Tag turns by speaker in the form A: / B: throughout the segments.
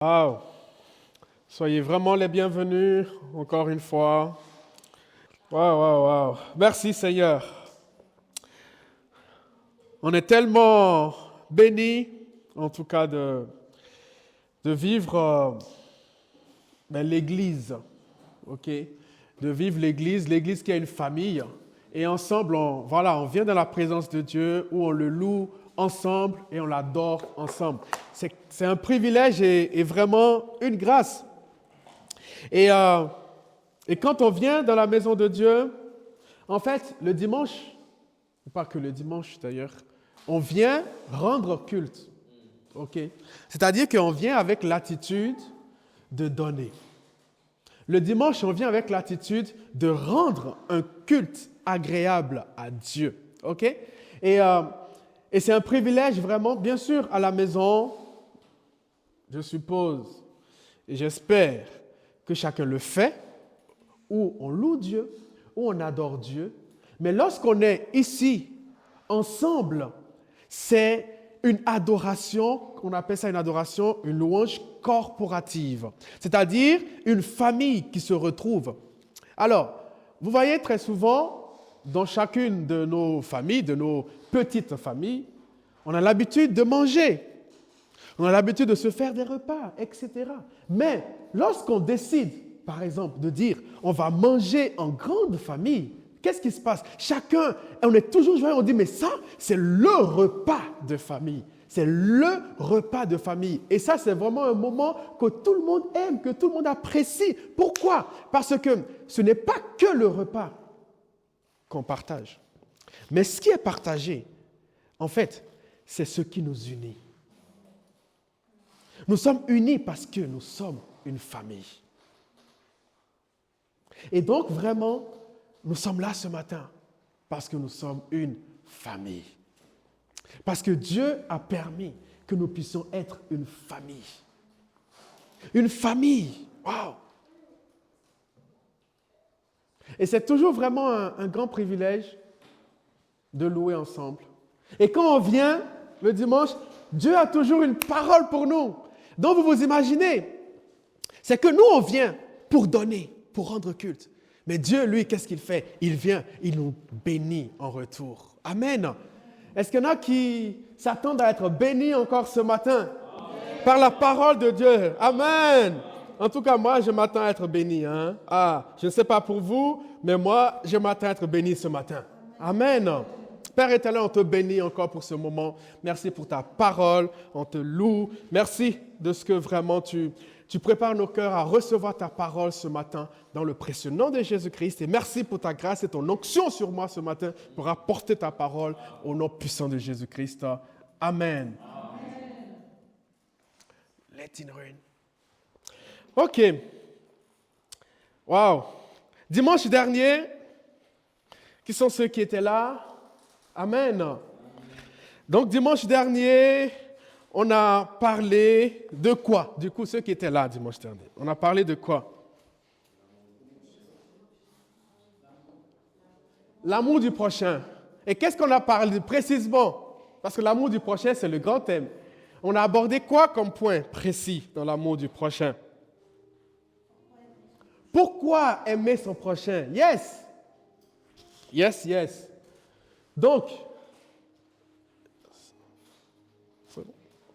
A: Wow. Soyez vraiment les bienvenus, encore une fois. Wow. Merci Seigneur. On est tellement bénis, en tout cas, de vivre l'Église. Ok? De vivre l'Église qui a une famille. Et ensemble, on vient dans la présence de Dieu où on le loue ensemble et on l'adore ensemble. C'est un privilège et vraiment une grâce. Et quand on vient dans la maison de Dieu, en fait, le dimanche, pas que le dimanche d'ailleurs, on vient rendre culte. Ok? C'est-à-dire qu'on vient avec l'attitude de donner. Le dimanche, on vient avec l'attitude de rendre un culte agréable à Dieu. Ok? Et c'est un privilège vraiment, bien sûr, à la maison, je suppose, et j'espère que chacun le fait, où on loue Dieu, où on adore Dieu. Mais lorsqu'on est ici, ensemble, c'est une adoration, qu'on appelle ça une adoration, une louange corporative. C'est-à-dire une famille qui se retrouve. Alors, vous voyez très souvent, dans chacune de nos familles, de nos petites familles, on a l'habitude de manger. On a l'habitude de se faire des repas, etc. Mais lorsqu'on décide, par exemple, de dire on va manger en grande famille, qu'est-ce qui se passe? Chacun, on est toujours joyeux, on dit mais ça, c'est le repas de famille. C'est le repas de famille. Et ça, c'est vraiment un moment que tout le monde aime, que tout le monde apprécie. Pourquoi? Parce que ce n'est pas que le repas qu'on partage. Mais ce qui est partagé, en fait, c'est ce qui nous unit. Nous sommes unis parce que nous sommes une famille. Et donc, vraiment, nous sommes là ce matin parce que nous sommes une famille. Parce que Dieu a permis que nous puissions être une famille. Une famille. Wow! Et c'est toujours vraiment un grand privilège de louer ensemble. Et quand on vient le dimanche, Dieu a toujours une parole pour nous. Donc vous vous imaginez, c'est que nous on vient pour donner, pour rendre culte. Mais Dieu, lui, qu'est-ce qu'il fait? Il vient, il nous bénit en retour. Amen. Est-ce qu'il y en a qui s'attendent à être bénis encore ce matin? Amen. Par la parole de Dieu? Amen. En tout cas, moi, je m'attends à être béni. Je ne sais pas pour vous, mais moi, je m'attends à être béni ce matin. Amen. Père éternel, on te bénit encore pour ce moment. Merci pour ta parole, on te loue. Merci de ce que vraiment tu prépares nos cœurs à recevoir ta parole ce matin dans le précieux nom de Jésus-Christ. Et merci pour ta grâce et ton onction sur moi ce matin pour apporter ta parole au nom puissant de Jésus-Christ. Amen. Let it rain. OK. Wow. Dimanche dernier, qui sont ceux qui étaient là? Amen. Donc, dimanche dernier, on a parlé de quoi? Du coup, ceux qui étaient là dimanche dernier, on a parlé de quoi? L'amour du prochain. Et qu'est-ce qu'on a parlé précisément? Parce que l'amour du prochain, c'est le grand thème. On a abordé quoi comme point précis dans l'amour du prochain? Pourquoi aimer son prochain? Yes. Donc,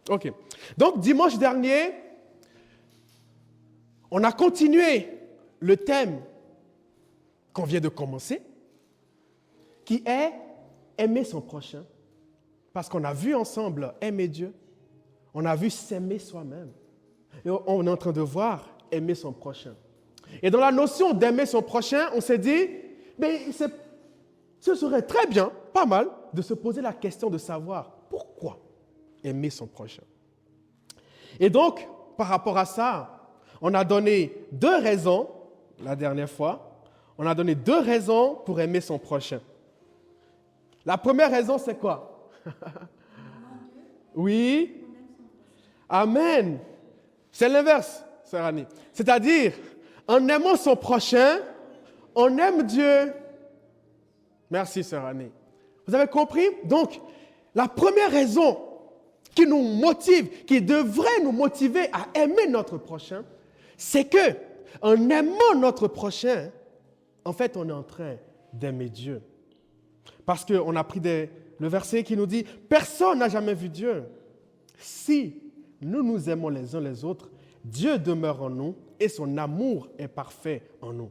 A: OK. Donc, dimanche dernier, on a continué le thème qu'on vient de commencer, qui est aimer son prochain. Parce qu'on a vu ensemble aimer Dieu, on a vu s'aimer soi-même. Et on est en train de voir aimer son prochain. Et dans la notion d'aimer son prochain, on s'est dit, mais ce serait très bien, pas mal, de se poser la question de savoir pourquoi aimer son prochain. Et donc, par rapport à ça, on a donné 2 raisons, la dernière fois, on a donné 2 raisons pour aimer son prochain. La première raison, c'est quoi? Oui. Amen. C'est l'inverse, sœur Annie. C'est-à-dire, en aimant son prochain, on aime Dieu. Merci, sœur Annie. Vous avez compris? Donc, la première raison qui nous motive, qui devrait nous motiver à aimer notre prochain, c'est que en aimant notre prochain, en fait, on est en train d'aimer Dieu. Parce qu'on a pris le verset qui nous dit « Personne n'a jamais vu Dieu. Si nous nous aimons les uns les autres, Dieu demeure en nous et son amour est parfait en nous. »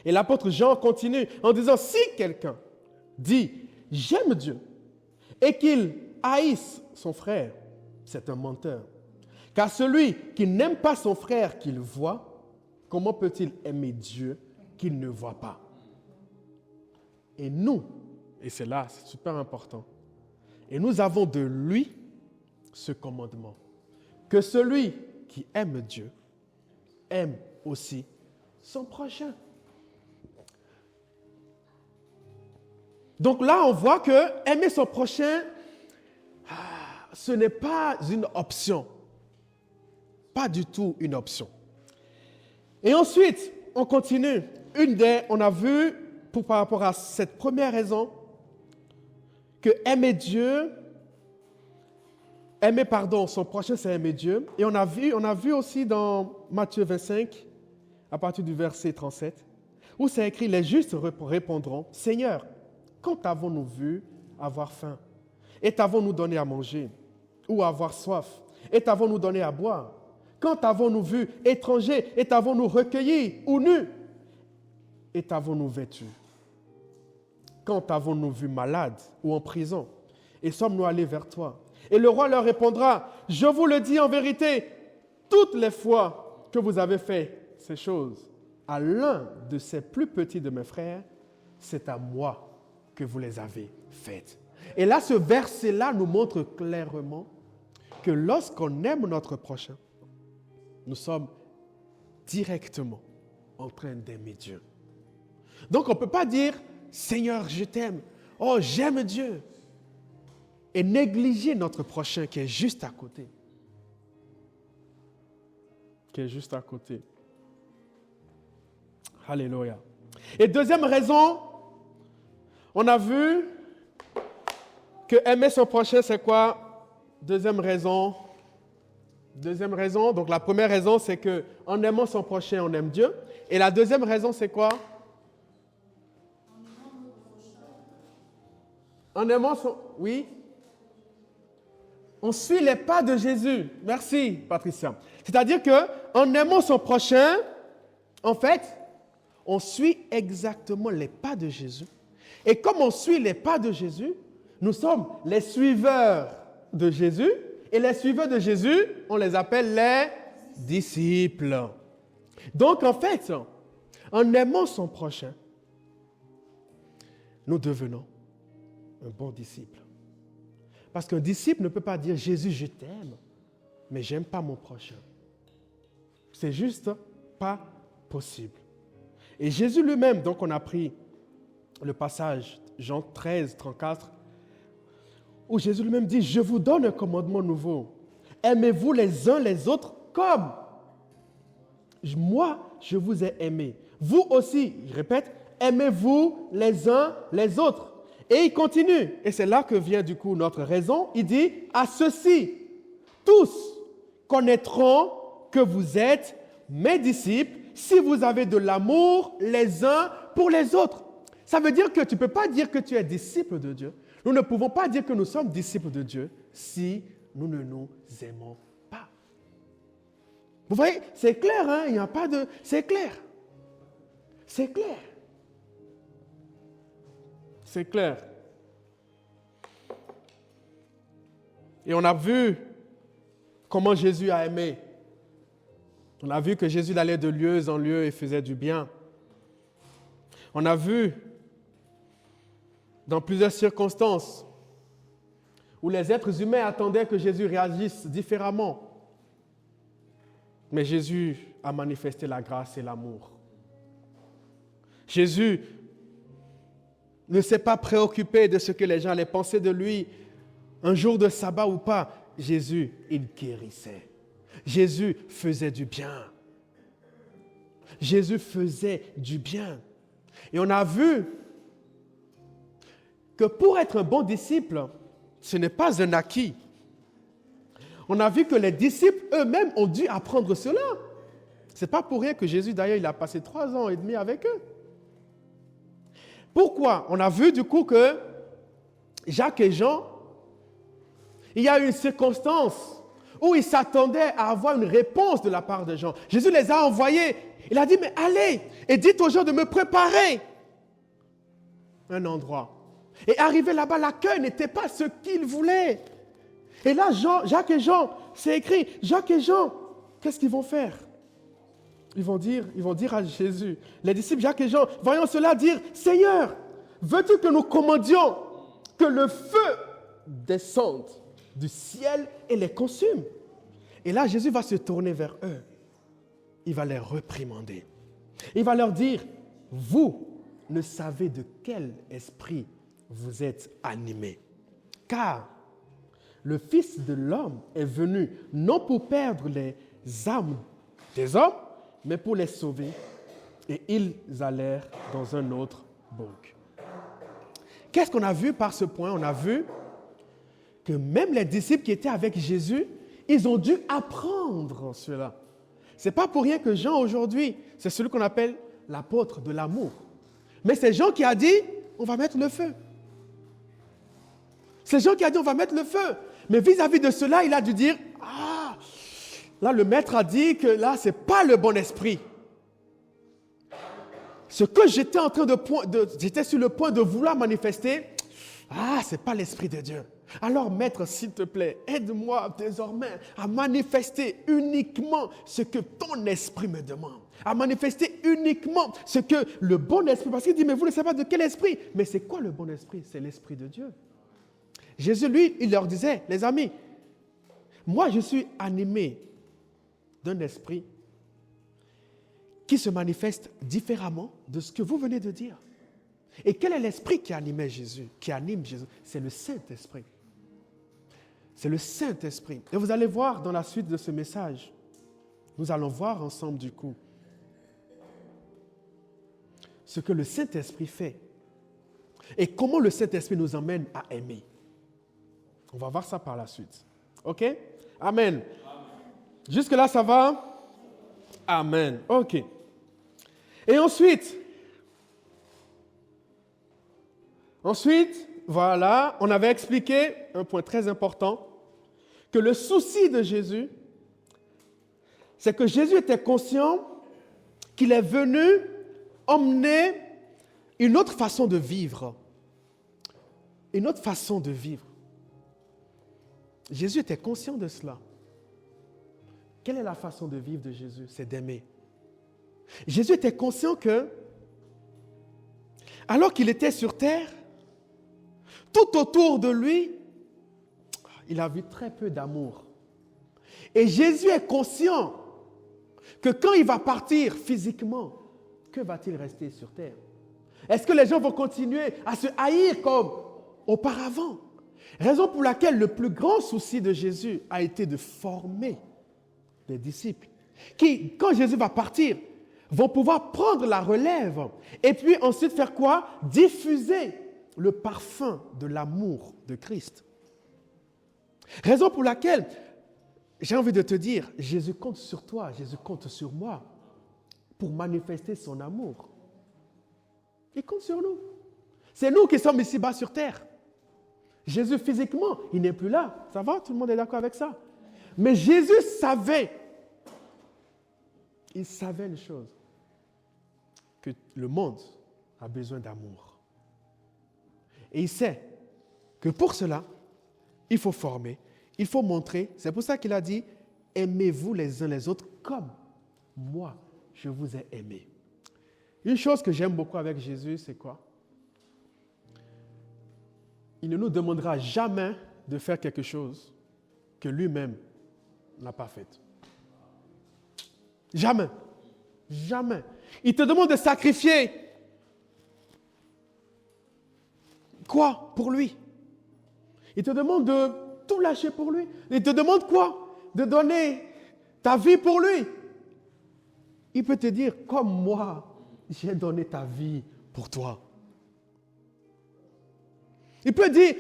A: Et l'apôtre Jean continue en disant « Si quelqu'un dit « J'aime Dieu » et qu'il haïsse son frère, c'est un menteur. Car celui qui n'aime pas son frère qu'il voit, comment peut-il aimer Dieu qu'il ne voit pas? Et nous, et c'est là, c'est super important, et nous avons de lui ce commandement, que celui qui aime Dieu aime aussi son prochain. Donc là, on voit que aimer son prochain, ce n'est pas une option. Pas du tout une option. Et ensuite, on continue. On a vu, par rapport à cette première raison, que aimer son prochain, c'est aimer Dieu. Et on a vu aussi dans Matthieu 25, à partir du verset 37, où c'est écrit, les justes répondront, Seigneur, quand t'avons-nous vu avoir faim? Et t'avons-nous donné à manger? Ou avoir soif? Et t'avons-nous donné à boire? Quand t'avons-nous vu étranger? Et t'avons-nous recueilli? Ou nus? Et t'avons-nous vêtus? Quand t'avons-nous vu malade ou en prison? Et sommes-nous allés vers toi? Et le roi leur répondra, je vous le dis en vérité, toutes les fois que vous avez fait ces choses à l'un de ces plus petits de mes frères, c'est à moi que vous les avez faites. Et là, ce verset-là nous montre clairement que lorsqu'on aime notre prochain, nous sommes directement en train d'aimer Dieu. Donc, on ne peut pas dire, Seigneur, je t'aime. Oh, j'aime Dieu. Et négliger notre prochain qui est juste à côté. Qui est juste à côté. Alléluia. Et deuxième raison, on a vu que aimer son prochain, c'est quoi? Deuxième raison, donc la première raison, c'est qu'en aimant son prochain, on aime Dieu. Et la deuxième raison, c'est quoi? En aimant son... Oui? On suit les pas de Jésus. Merci, Patricia. C'est-à-dire qu'en aimant son prochain, en fait, on suit exactement les pas de Jésus. Et comme on suit les pas de Jésus, nous sommes les suiveurs de Jésus. Et les suiveurs de Jésus, on les appelle les disciples. Donc, en fait, en aimant son prochain, nous devenons un bon disciple. Parce qu'un disciple ne peut pas dire « Jésus, je t'aime, mais je n'aime pas mon prochain ». C'est juste pas possible. Et Jésus lui-même, donc on a pris le passage Jean 13, 34, où Jésus lui-même dit « Je vous donne un commandement nouveau. Aimez-vous les uns les autres comme moi, je vous ai aimé. Vous aussi, il répète, aimez-vous les uns les autres. » Et il continue, et c'est là que vient du coup notre raison, il dit « À ceux-ci, tous connaîtront que vous êtes mes disciples si vous avez de l'amour les uns pour les autres. » Ça veut dire que tu ne peux pas dire que tu es disciple de Dieu. Nous ne pouvons pas dire que nous sommes disciples de Dieu si nous ne nous aimons pas. Vous voyez, c'est clair, hein? Il n'y a pas de... C'est clair. C'est clair. C'est clair. Et on a vu comment Jésus a aimé. On a vu que Jésus allait de lieu en lieu et faisait du bien. On a vu dans plusieurs circonstances où les êtres humains attendaient que Jésus réagisse différemment. Mais Jésus a manifesté la grâce et l'amour. Jésus ne s'est pas préoccupé de ce que les gens allaient penser de lui, un jour de sabbat ou pas. Jésus, il guérissait. Jésus faisait du bien. Jésus faisait du bien. Et on a vu que pour être un bon disciple, ce n'est pas un acquis. On a vu que les disciples eux-mêmes ont dû apprendre cela. Ce n'est pas pour rien que Jésus, d'ailleurs, il a passé 3 ans et demi avec eux. Pourquoi? On a vu du coup que Jacques et Jean, il y a une circonstance où ils s'attendaient à avoir une réponse de la part de Jean. Jésus les a envoyés. Il a dit, mais allez et dites aux gens de me préparer un endroit. Et arrivé là-bas, l'accueil n'était pas ce qu'ils voulaient. Et là, Jacques et Jean, c'est écrit, Jacques et Jean, qu'est-ce qu'ils vont faire? Ils vont dire à Jésus, les disciples Jacques et Jean, voyons cela dire, Seigneur, veux-tu que nous commandions que le feu descende du ciel et les consume? Et là, Jésus va se tourner vers eux. Il va les réprimander. Il va leur dire, vous ne savez de quel esprit vous êtes animés. Car le Fils de l'homme est venu non pour perdre les âmes des hommes, mais pour les sauver. Et ils allèrent dans un autre bouc. Qu'est-ce qu'on a vu par ce point? On a vu que même les disciples qui étaient avec Jésus, ils ont dû apprendre cela. Ce n'est pas pour rien que Jean aujourd'hui, c'est celui qu'on appelle l'apôtre de l'amour. Mais c'est Jean qui a dit, on va mettre le feu. C'est Jean qui a dit, on va mettre le feu. Mais vis-à-vis de cela, il a dû dire, ah, là le maître a dit que là, ce n'est pas le bon esprit. Ce que j'étais j'étais sur le point de vouloir manifester, ah, ce n'est pas l'esprit de Dieu. Alors maître, s'il te plaît, aide-moi désormais à manifester uniquement ce que ton esprit me demande. À manifester uniquement ce que le bon esprit, parce qu'il dit, mais vous ne savez pas de quel esprit. Mais c'est quoi le bon esprit? C'est l'esprit de Dieu. Jésus, lui, il leur disait, les amis, moi je suis animé d'un esprit qui se manifeste différemment de ce que vous venez de dire. Et quel est l'esprit qui animait Jésus, qui anime Jésus? C'est le Saint-Esprit. C'est le Saint-Esprit. Et vous allez voir dans la suite de ce message, nous allons voir ensemble du coup ce que le Saint-Esprit fait et comment le Saint-Esprit nous emmène à aimer. On va voir ça par la suite. OK? Amen. Jusque-là, ça va? Amen. OK. Et ensuite, voilà, on avait expliqué un point très important, que le souci de Jésus, c'est que Jésus était conscient qu'il est venu emmener une autre façon de vivre. Une autre façon de vivre. Jésus était conscient de cela. Quelle est la façon de vivre de Jésus? C'est d'aimer. Jésus était conscient que, alors qu'il était sur terre, tout autour de lui, il a vu très peu d'amour. Et Jésus est conscient que quand il va partir physiquement, que va-t-il rester sur terre? Est-ce que les gens vont continuer à se haïr comme auparavant? Raison pour laquelle le plus grand souci de Jésus a été de former les disciples qui, quand Jésus va partir, vont pouvoir prendre la relève et puis ensuite faire quoi? Diffuser le parfum de l'amour de Christ. Raison pour laquelle j'ai envie de te dire, Jésus compte sur toi, Jésus compte sur moi pour manifester son amour. Il compte sur nous. C'est nous qui sommes ici-bas sur terre. Jésus physiquement, il n'est plus là. Ça va? Tout le monde est d'accord avec ça? Mais Jésus savait, il savait les choses, que le monde a besoin d'amour. Et il sait que pour cela, il faut former, il faut montrer. C'est pour ça qu'il a dit, aimez-vous les uns les autres comme moi, je vous ai aimé. Une chose que j'aime beaucoup avec Jésus, c'est quoi? Il ne nous demandera jamais de faire quelque chose que lui-même n'a pas fait. Jamais. Jamais. Il te demande de sacrifier. Quoi? Pour lui. Il te demande de tout lâcher pour lui. Il te demande quoi? De donner ta vie pour lui. Il peut te dire, comme moi, j'ai donné ta vie pour toi. Il peut dire,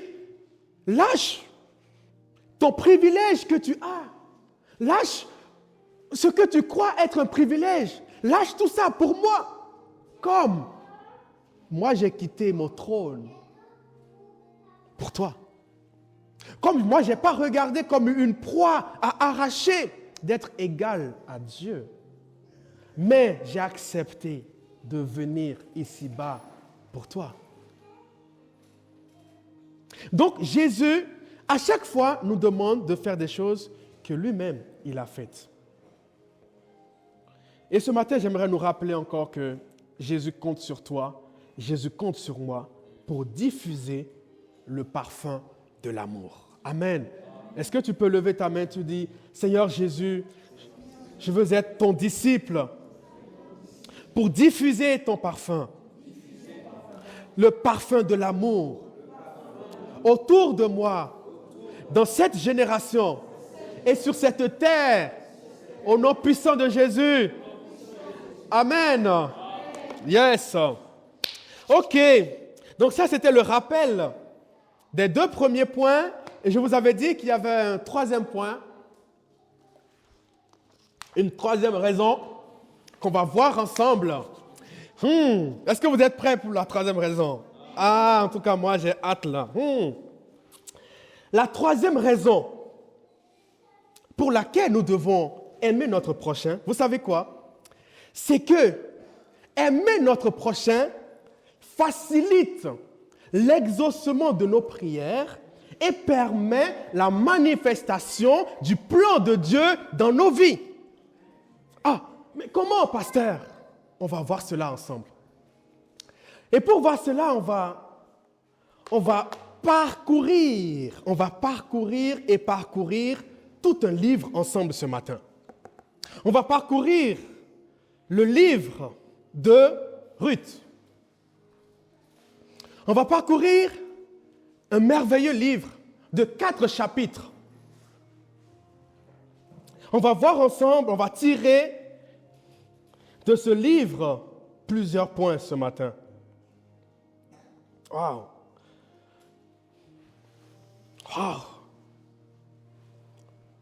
A: lâche ton privilège que tu as. Lâche ce que tu crois être un privilège. Lâche tout ça pour moi. Comme moi, j'ai quitté mon trône pour toi. Comme moi, je n'ai pas regardé comme une proie à arracher d'être égal à Dieu. Mais j'ai accepté de venir ici-bas pour toi. Donc Jésus, à chaque fois, nous demande de faire des choses que lui-même, il a faites. Et ce matin, j'aimerais nous rappeler encore que Jésus compte sur toi, Jésus compte sur moi pour diffuser le parfum de l'amour. Amen. Est-ce que tu peux lever ta main et tu dis, Seigneur Jésus, je veux être ton disciple pour diffuser ton parfum, le parfum de l'amour autour de moi, dans cette génération et sur cette terre, au nom puissant de Jésus. Amen. Yes. OK. Donc ça, c'était le rappel des 2 premiers points. Et je vous avais dit qu'il y avait un 3e point, une 3e raison qu'on va voir ensemble. Est-ce que vous êtes prêts pour la 3e raison? Ah, en tout cas, moi, j'ai hâte là. La 3e raison pour laquelle nous devons aimer notre prochain, vous savez quoi? C'est que aimer notre prochain facilite l'exaucement de nos prières et permet la manifestation du plan de Dieu dans nos vies. Ah, mais comment, pasteur? On va voir cela ensemble. Et pour voir cela, on va parcourir tout un livre ensemble ce matin. On va parcourir le livre de Ruth. On va parcourir un merveilleux livre de 4 chapitres. On va voir ensemble, on va tirer de ce livre plusieurs points ce matin. Wow. Wow.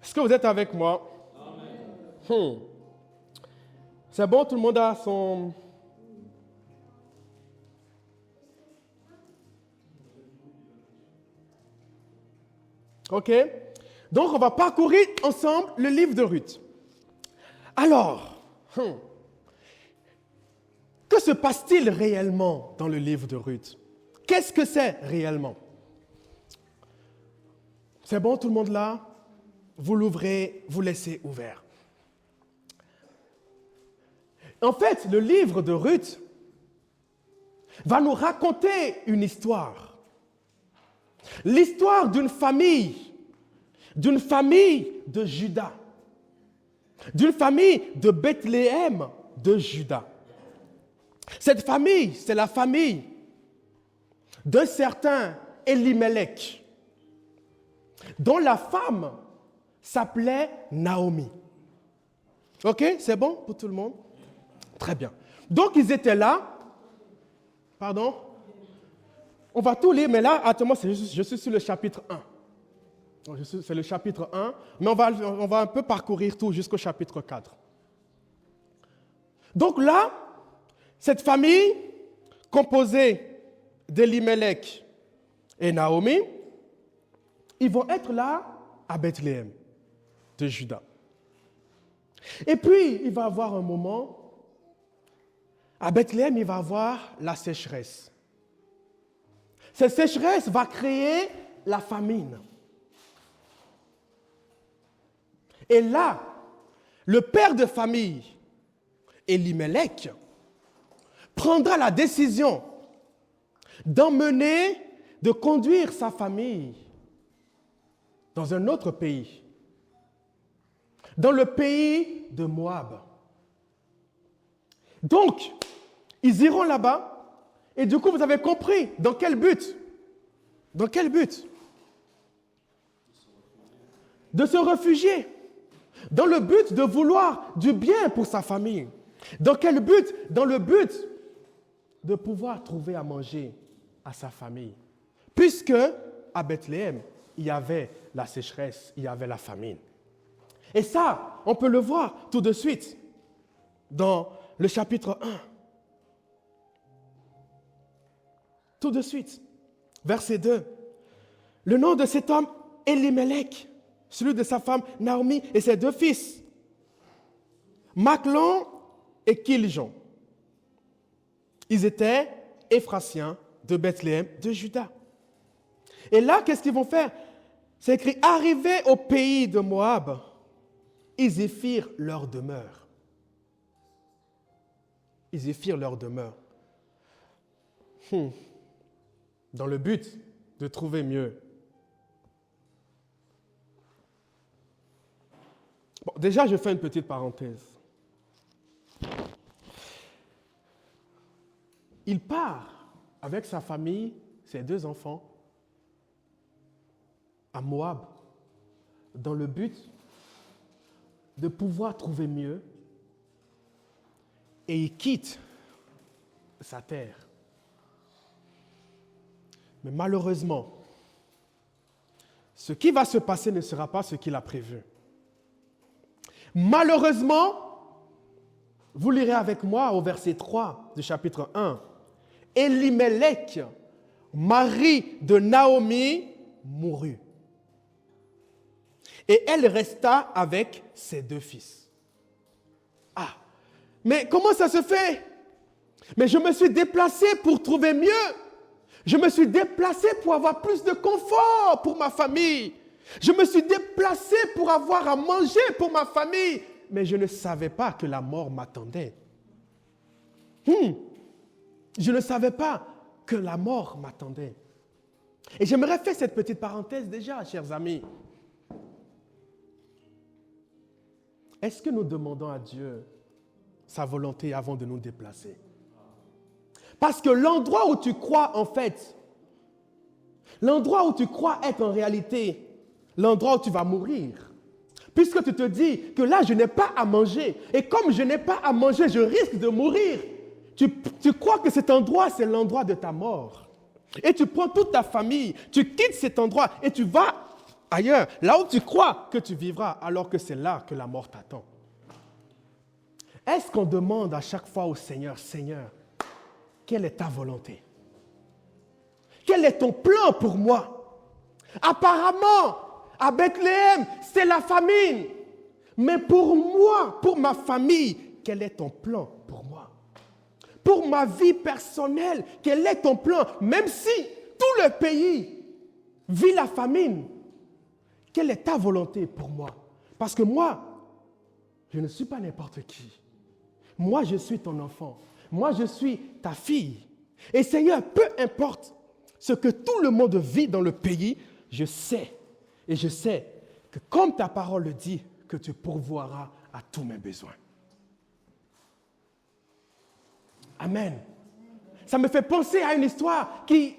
A: Est-ce que vous êtes avec moi? Amen. C'est bon, tout le monde a son... OK? Donc, on va parcourir ensemble le livre de Ruth. Alors, que se passe-t-il réellement dans le livre de Ruth? Qu'est-ce que c'est réellement? C'est bon, tout le monde là? Vous l'ouvrez, vous laissez ouvert. En fait, le livre de Ruth va nous raconter une histoire. L'histoire d'une famille de Juda, d'une famille de Bethléem de Juda. Cette famille, c'est la famille d'un certain Elimelech, dont la femme s'appelait Naomi. OK, c'est bon pour tout le monde? Très bien. Donc, ils étaient là. Pardon? On va tout lire, mais là, attends-moi, je suis sur le chapitre 1. C'est le chapitre 1, mais on va un peu parcourir tout jusqu'au chapitre 4. Donc là, cette famille composée d'Elimelech et Naomi, ils vont être là à Bethléem de Juda. Et puis, il va y avoir un moment, à Bethléem, il va y avoir la sécheresse. Cette sécheresse va créer la famine. Et là, le père de famille, Elimelech, prendra la décision de conduire sa famille dans un autre pays, dans le pays de Moab. Donc, ils iront là-bas, et du coup, vous avez compris, dans quel but? Dans quel but? De se réfugier. Dans le but de vouloir du bien pour sa famille. Dans quel but? Dans le but de pouvoir trouver à manger à sa famille. Puisque à Bethléem, il y avait
B: la sécheresse, il y avait la famine. Et ça, on peut le voir tout de suite dans le chapitre 1. Tout de suite, verset 2. Le nom de cet homme, Elimelech, celui de sa femme Naomi et ses 2 fils, Machlon et Kiljon. Ils étaient Éphrasiens de Bethléem, de Juda. Et là, qu'est-ce qu'ils vont faire? C'est écrit, arrivés au pays de Moab, ils y firent leur demeure. Ils y firent leur demeure. Dans le but de trouver mieux. Bon, déjà, je fais une petite parenthèse. Il part avec sa famille, ses 2 enfants, à Moab, dans le but de pouvoir trouver mieux, et il quitte sa terre. Mais malheureusement, ce qui va se passer ne sera pas ce qu'il a prévu. Malheureusement, vous lirez avec moi au verset 3 du chapitre 1, Elimelech, mari de Naomi, mourut. Et elle resta avec ses 2 fils. Ah, mais comment ça se fait? Mais je me suis déplacé pour trouver mieux. Je me suis déplacé pour avoir plus de confort pour ma famille. Je me suis déplacé pour avoir à manger pour ma famille. Mais je ne savais pas que la mort m'attendait. Je ne savais pas que la mort m'attendait. Et j'aimerais faire cette petite parenthèse déjà, chers amis. Est-ce que nous demandons à Dieu sa volonté avant de nous déplacer? Parce que l'endroit où tu crois, en fait, l'endroit où tu crois être en réalité, l'endroit où tu vas mourir, puisque tu te dis que là, je n'ai pas à manger, et comme je n'ai pas à manger, je risque de mourir, tu crois que cet endroit, c'est l'endroit de ta mort. Et tu prends toute ta famille, tu quittes cet endroit et tu vas ailleurs, là où tu crois que tu vivras, alors que c'est là que la mort t'attend. Est-ce qu'on demande à chaque fois au Seigneur, Seigneur, quelle est ta volonté? Quel est ton plan pour moi? Apparemment, à Bethléem, c'est la famine. Mais pour moi, pour ma famille, quel est ton plan pour moi? Pour ma vie personnelle, quel est ton plan? Même si tout le pays vit la famine, quelle est ta volonté pour moi? Parce que moi, je ne suis pas n'importe qui. Moi, je suis ton enfant. Moi, je suis ta fille. Et Seigneur, peu importe ce que tout le monde vit dans le pays, je sais, et je sais que comme ta parole le dit, que tu pourvoiras à tous mes besoins. Amen. Ça me fait penser à une histoire qui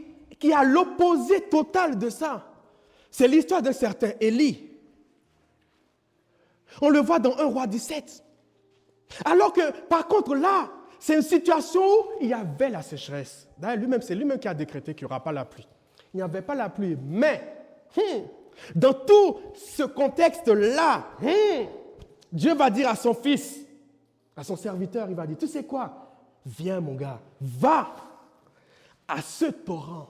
B: a l'opposé total de ça. C'est l'histoire d'un certain Élie. On le voit dans 1 Roi 17. Alors que, par contre, là, c'est une situation où il y avait la sécheresse. D'ailleurs, c'est lui-même qui a décrété qu'il n'y aura pas la pluie. Il n'y avait pas la pluie. Mais, dans tout ce contexte-là, Dieu va dire à son fils, à son serviteur, il va dire, tu sais quoi? Viens, mon gars, va à ce torrent,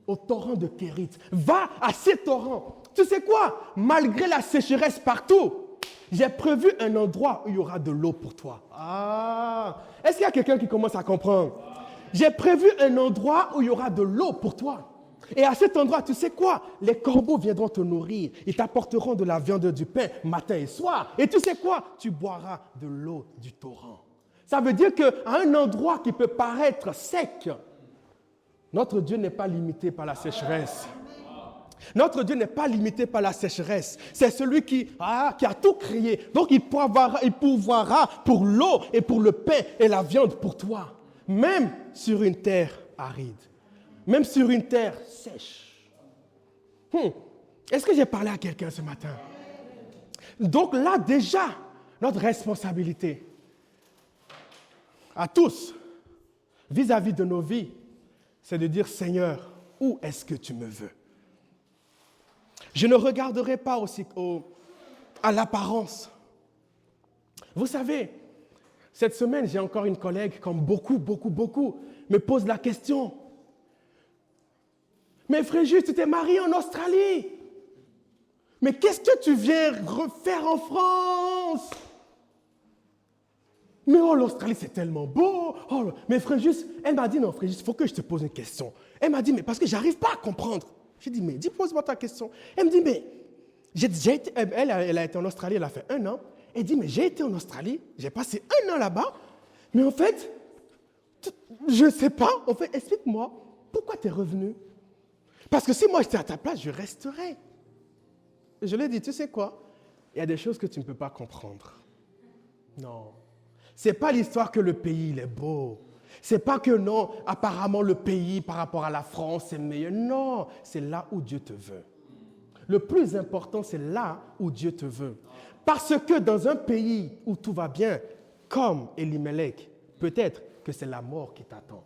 B: au torrent de Kérit. Va à ce torrent. Tu sais quoi? Malgré la sécheresse partout, j'ai prévu un endroit où il y aura de l'eau pour toi. Ah! Est-ce qu'il y a quelqu'un qui commence à comprendre? J'ai prévu un endroit où il y aura de l'eau pour toi. Et à cet endroit, tu sais quoi? Les corbeaux viendront te nourrir. Ils t'apporteront de la viande, du pain, matin et soir. Et tu sais quoi? Tu boiras de l'eau du torrent. Ça veut dire qu'à un endroit qui peut paraître sec, notre Dieu n'est pas limité par la sécheresse. Notre Dieu n'est pas limité par la sécheresse. C'est celui qui a tout créé. Donc, il pourvoira pour l'eau et pour le pain et la viande pour toi. Même sur une terre aride. Même sur une terre sèche. Est-ce que j'ai parlé à quelqu'un ce matin? Donc là, déjà, notre responsabilité à tous, vis-à-vis de nos vies, c'est de dire, Seigneur, où est-ce que tu me veux? Je ne regarderai pas à l'apparence. Vous savez, cette semaine, j'ai encore une collègue, comme beaucoup, me pose la question. Mais Fréjus, tu t'es marié en Australie. Mais qu'est-ce que tu viens refaire en France? Mais oh, l'Australie, c'est tellement beau. Oh, mais Fréjus, elle m'a dit, non, Fréjus, il faut que je te pose une question. Elle m'a dit, mais parce que je n'arrive pas à comprendre. J'ai dit, mais dis, pose-moi ta question. Elle me dit, mais elle a été en Australie, elle a fait 1 an. Elle dit, mais j'ai été en Australie, j'ai passé 1 an là-bas, mais en fait, je ne sais pas. En fait, explique-moi, pourquoi tu es revenu? Parce que si moi j'étais à ta place, je resterais. Et je lui ai dit, tu sais quoi? Il y a des choses que tu ne peux pas comprendre. Non. Ce n'est pas l'histoire que le pays il est beau. Ce n'est pas que non, apparemment le pays par rapport à la France est meilleur. Non, c'est là où Dieu te veut. Le plus important, c'est là où Dieu te veut. Parce que dans un pays où tout va bien, comme Elimelech, peut-être que c'est la mort qui t'attend.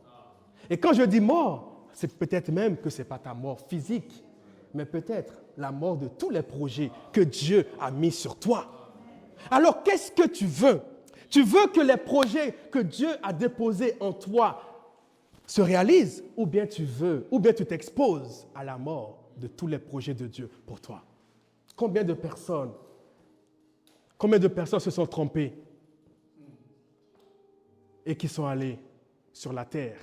B: Et quand je dis mort, c'est peut-être même que ce n'est pas ta mort physique, mais peut-être la mort de tous les projets que Dieu a mis sur toi. Alors, qu'est-ce que tu veux? Tu veux que les projets que Dieu a déposés en toi se réalisent, ou bien tu t'exposes à la mort de tous les projets de Dieu pour toi? Combien de personnes se sont trompées et qui sont allées sur la terre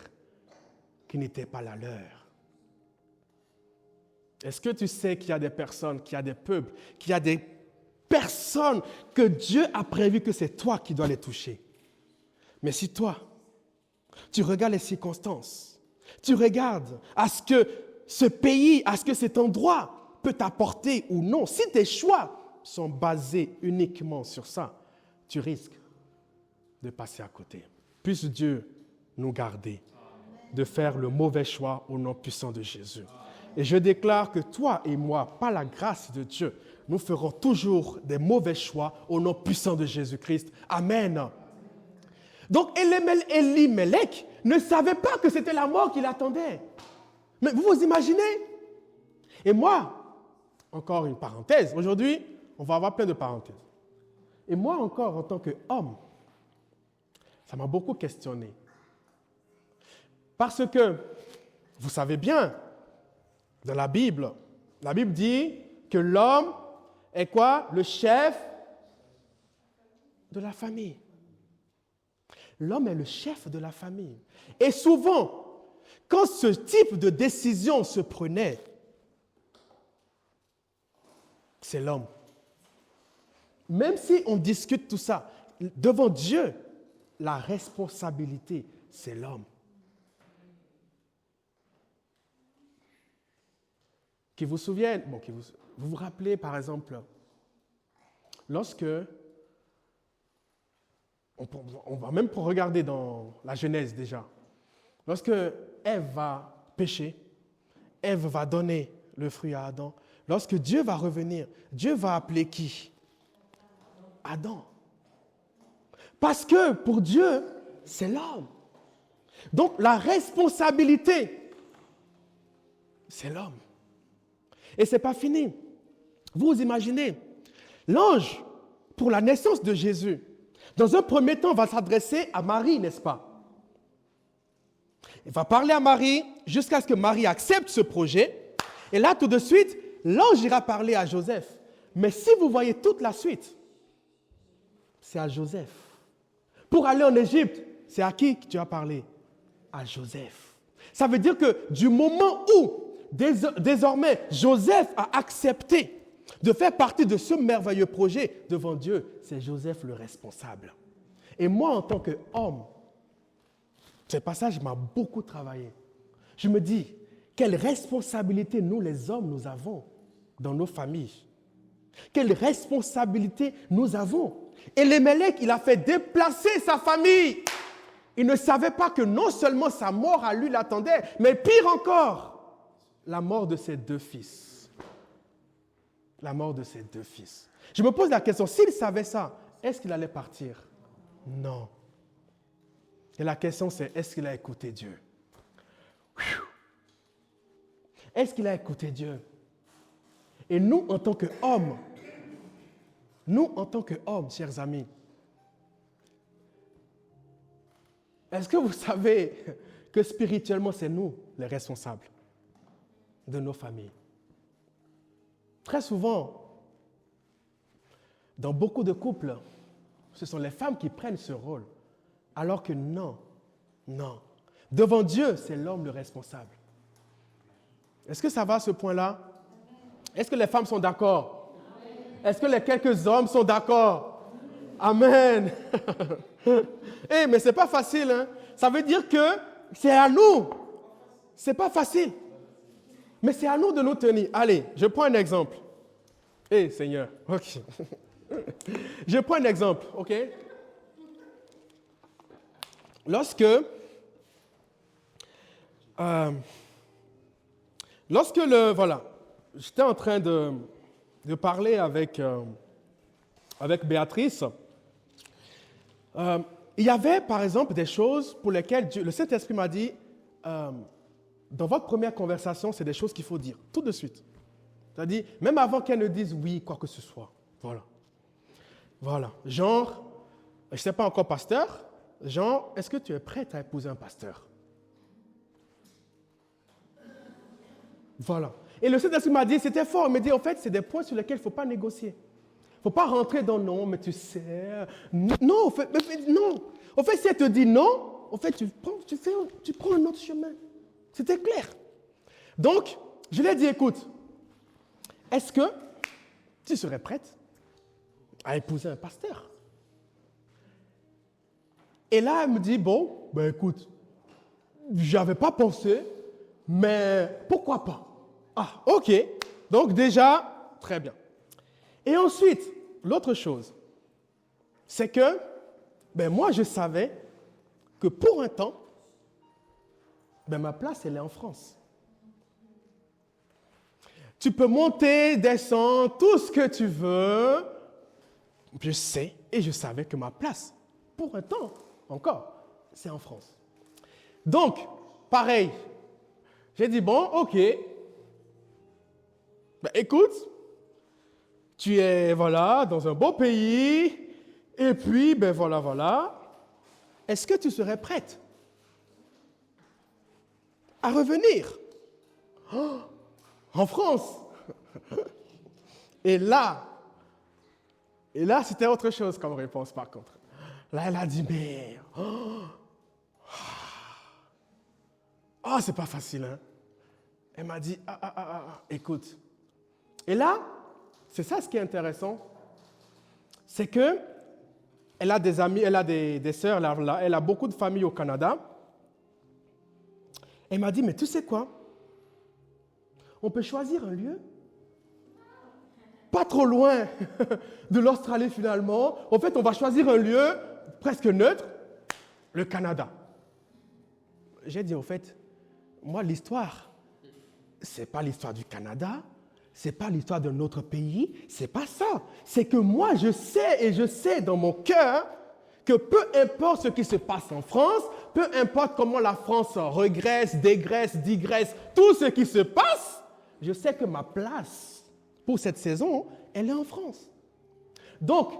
B: qui n'était pas la leur? Est-ce que tu sais qu'il y a des personnes, qu'il y a des peuples, qu'il y a des personnes que Dieu a prévu que c'est toi qui dois les toucher? Mais si toi, tu regardes les circonstances, tu regardes à ce que ce pays, à ce que cet endroit peut t'apporter ou non, si tes choix sont basés uniquement sur ça, tu risques de passer à côté. Puisse Dieu nous garder de faire le mauvais choix au nom puissant de Jésus. Et je déclare que toi et moi, par la grâce de Dieu, nous ferons toujours des mauvais choix au nom puissant de Jésus-Christ. Amen. Donc Elimelech ne savait pas que c'était la mort qui l'attendait. Mais vous vous imaginez? Et moi, encore une parenthèse, aujourd'hui, on va avoir plein de parenthèses. Et moi encore, en tant qu'homme, ça m'a beaucoup questionné. Parce que, vous savez bien, dans la Bible dit que l'homme est quoi? Le chef de la famille. L'homme est le chef de la famille. Et souvent, quand ce type de décision se prenait, c'est l'homme. Même si on discute tout ça, devant Dieu, la responsabilité, c'est l'homme. Qui vous souviennent, vous vous rappelez par exemple, lorsque, on va même regarder dans la Genèse déjà, lorsque Ève va pécher, Ève va donner le fruit à Adam, lorsque Dieu va revenir, Dieu va appeler qui? Adam. Parce que pour Dieu, c'est l'homme. Donc la responsabilité, c'est l'homme. Et ce n'est pas fini. Vous imaginez, l'ange, pour la naissance de Jésus, dans un premier temps, va s'adresser à Marie, n'est-ce pas? Il va parler à Marie jusqu'à ce que Marie accepte ce projet. Et là, tout de suite, l'ange ira parler à Joseph. Mais si vous voyez toute la suite, c'est à Joseph. Pour aller en Égypte, c'est à qui que tu as parlé? À Joseph. Ça veut dire que du moment où désormais, Joseph a accepté de faire partie de ce merveilleux projet devant Dieu. C'est Joseph le responsable. Et moi, en tant qu'homme, ce passage m'a beaucoup travaillé. Je me dis, quelle responsabilité nous, les hommes, nous avons dans nos familles. Quelle responsabilité nous avons. Et Elimelech, il a fait déplacer sa famille. Il ne savait pas que non seulement sa mort à lui l'attendait, mais pire encore, la mort de ses 2 fils. La mort de ses 2 fils. Je me pose la question, s'il savait ça, est-ce qu'il allait partir? Non. Et la question c'est, est-ce qu'il a écouté Dieu? Est-ce qu'il a écouté Dieu? Et nous, en tant qu'hommes, chers amis, est-ce que vous savez que spirituellement, c'est nous les responsables de nos familles? Très souvent, dans beaucoup de couples, ce sont les femmes qui prennent ce rôle, alors que non. Devant Dieu, c'est l'homme le responsable. Est-ce que ça va à ce point-là? Est-ce que les femmes sont d'accord? Est-ce que les quelques hommes sont d'accord? Amen. Mais ce n'est pas facile. Hein? Ça veut dire que c'est à nous. Ce n'est pas facile. Mais c'est à nous de nous tenir. Allez, je prends un exemple. Seigneur. OK. Je prends un exemple. OK? Lorsque j'étais en train de parler avec Béatrice, il y avait par exemple des choses pour lesquelles le Saint-Esprit m'a dit, dans votre première conversation, c'est des choses qu'il faut dire tout de suite. C'est-à-dire, même avant qu'elle ne dise oui, quoi que ce soit. Voilà. Genre, je ne sais pas encore pasteur, genre, est-ce que tu es prête à épouser un pasteur? Voilà. Et le Saint-Esprit m'a dit, c'était fort, il m'a dit, en fait, c'est des points sur lesquels il ne faut pas négocier. Il ne faut pas rentrer dans non, mais tu sais. Non, en fait, non. En fait, si elle te dit non, en fait, tu prends un autre chemin. C'était clair. Donc, je lui ai dit, écoute, est-ce que tu serais prête à épouser un pasteur? Et là, elle me dit, bon, écoute, je n'avais pas pensé, mais pourquoi pas? Ah, ok. Donc déjà, très bien. Et ensuite, l'autre chose, c'est que, moi, je savais que pour un temps, ma place, elle est en France. Tu peux monter, descendre, tout ce que tu veux. Je sais et je savais que ma place, pour un temps encore, c'est en France. Donc, pareil, j'ai dit, bon, ok, écoute, tu es, dans un beau pays, et puis, voilà, est-ce que tu serais prête à revenir en France? Et là, c'était autre chose comme réponse, par contre. Là, elle a dit, mais... c'est pas facile, hein? Elle m'a dit, écoute. Et là, c'est ça ce qui est intéressant. C'est que elle a des amis, elle a des sœurs, elle a beaucoup de familles au Canada. Elle m'a dit, mais tu sais quoi? On peut choisir un lieu pas trop loin de l'Australie finalement. En fait, on va choisir un lieu presque neutre, le Canada. J'ai dit, en fait, moi, l'histoire, c'est pas l'histoire du Canada, c'est pas l'histoire d'un autre pays, c'est pas ça. C'est que moi, je sais dans mon cœur que peu importe ce qui se passe en France, peu importe comment la France regresse, dégraisse, digresse, tout ce qui se passe, je sais que ma place pour cette saison, elle est en France. Donc,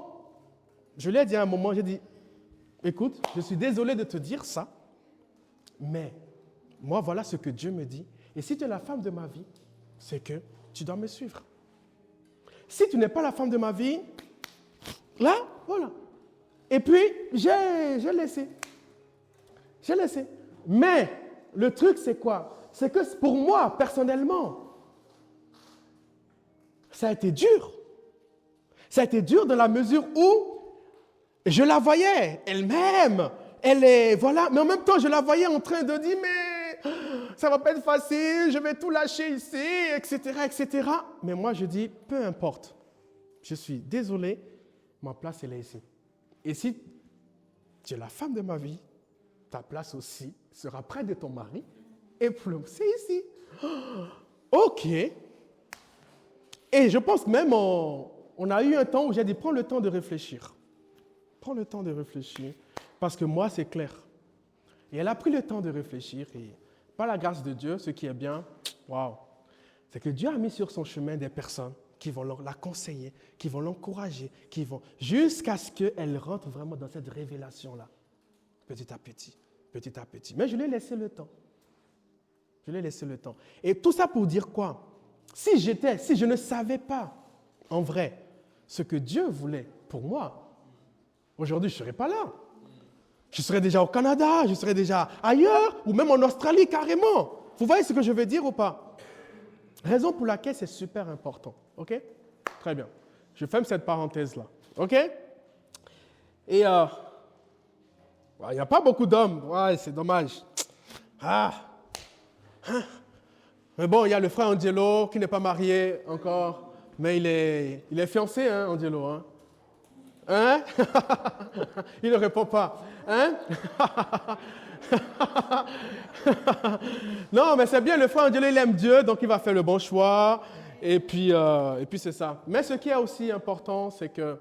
B: je lui ai dit à un moment, j'ai dit, écoute, je suis désolé de te dire ça, mais moi, voilà ce que Dieu me dit. Et si tu es la femme de ma vie, c'est que tu dois me suivre. Si tu n'es pas la femme de ma vie, là, voilà. Et puis, j'ai laissé. Mais le truc, c'est quoi? C'est que pour moi, personnellement, ça a été dur. Ça a été dur dans la mesure où je la voyais, elle m'aime, elle est, voilà, mais en même temps, je la voyais en train de dire, mais ça va pas être facile, je vais tout lâcher ici, etc. Mais moi, je dis, peu importe, je suis désolé, ma place, elle est ici. Et si tu es la femme de ma vie, ta place aussi sera près de ton mari, et c'est ici. Ok. Et je pense même, on a eu un temps où j'ai dit, prends le temps de réfléchir. Prends le temps de réfléchir, parce que moi, c'est clair. Et elle a pris le temps de réfléchir, et par la grâce de Dieu, ce qui est bien, waouh, C'est que Dieu a mis sur son chemin des personnes qui vont la conseiller, qui vont l'encourager, jusqu'à ce qu'elle rentre vraiment dans cette révélation-là, petit à petit, petit à petit. Mais je lui ai laissé le temps. Je lui ai laissé le temps. Et tout ça pour dire quoi? Si je ne savais pas, en vrai, ce que Dieu voulait pour moi, aujourd'hui, je ne serais pas là. Je serais déjà au Canada, je serais déjà ailleurs, ou même en Australie carrément. Vous voyez ce que je veux dire ou pas? Raison pour laquelle c'est super important. OK? Très bien. Je ferme cette parenthèse-là. OK? Et il n'y a pas beaucoup d'hommes. Ouais, c'est dommage. Mais bon, il y a le frère Angelo qui n'est pas marié encore, mais il est fiancé, hein, Angelo. Hein? Il ne répond pas. Hein? Non, mais c'est bien, le frère Angelo, il aime Dieu, donc il va faire le bon choix. Et puis c'est ça. Mais ce qui est aussi important, c'est que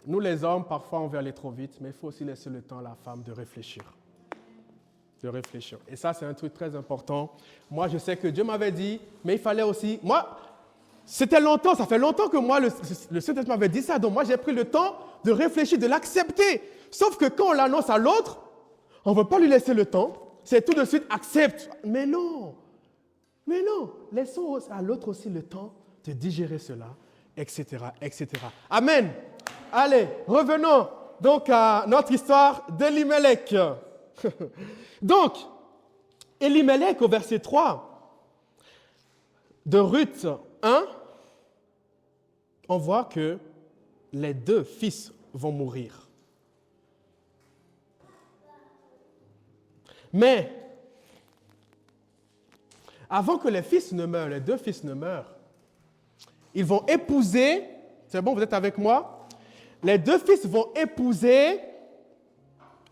B: nous, les hommes, parfois, on veut aller trop vite, mais il faut aussi laisser le temps à la femme de réfléchir. De réfléchir. Et ça, c'est un truc très important. Moi, je sais que Dieu m'avait dit, mais il fallait aussi... Moi, c'était longtemps, ça fait longtemps que moi, le Saint-Esprit m'avait dit ça. Donc moi, j'ai pris le temps de réfléchir, de l'accepter. Sauf que quand on l'annonce à l'autre, on ne veut pas lui laisser le temps. C'est tout de suite accepte. Mais non. Laissons à l'autre aussi le temps de digérer cela, etc., etc. Amen. Allez, revenons donc à notre histoire d'Elimelech. Donc, Elimelech au verset 3 de Ruth 1, on voit que les deux fils vont mourir. Mais, avant que les deux fils ne meurent, ils vont épouser, c'est bon, vous êtes avec moi? Les deux fils vont épouser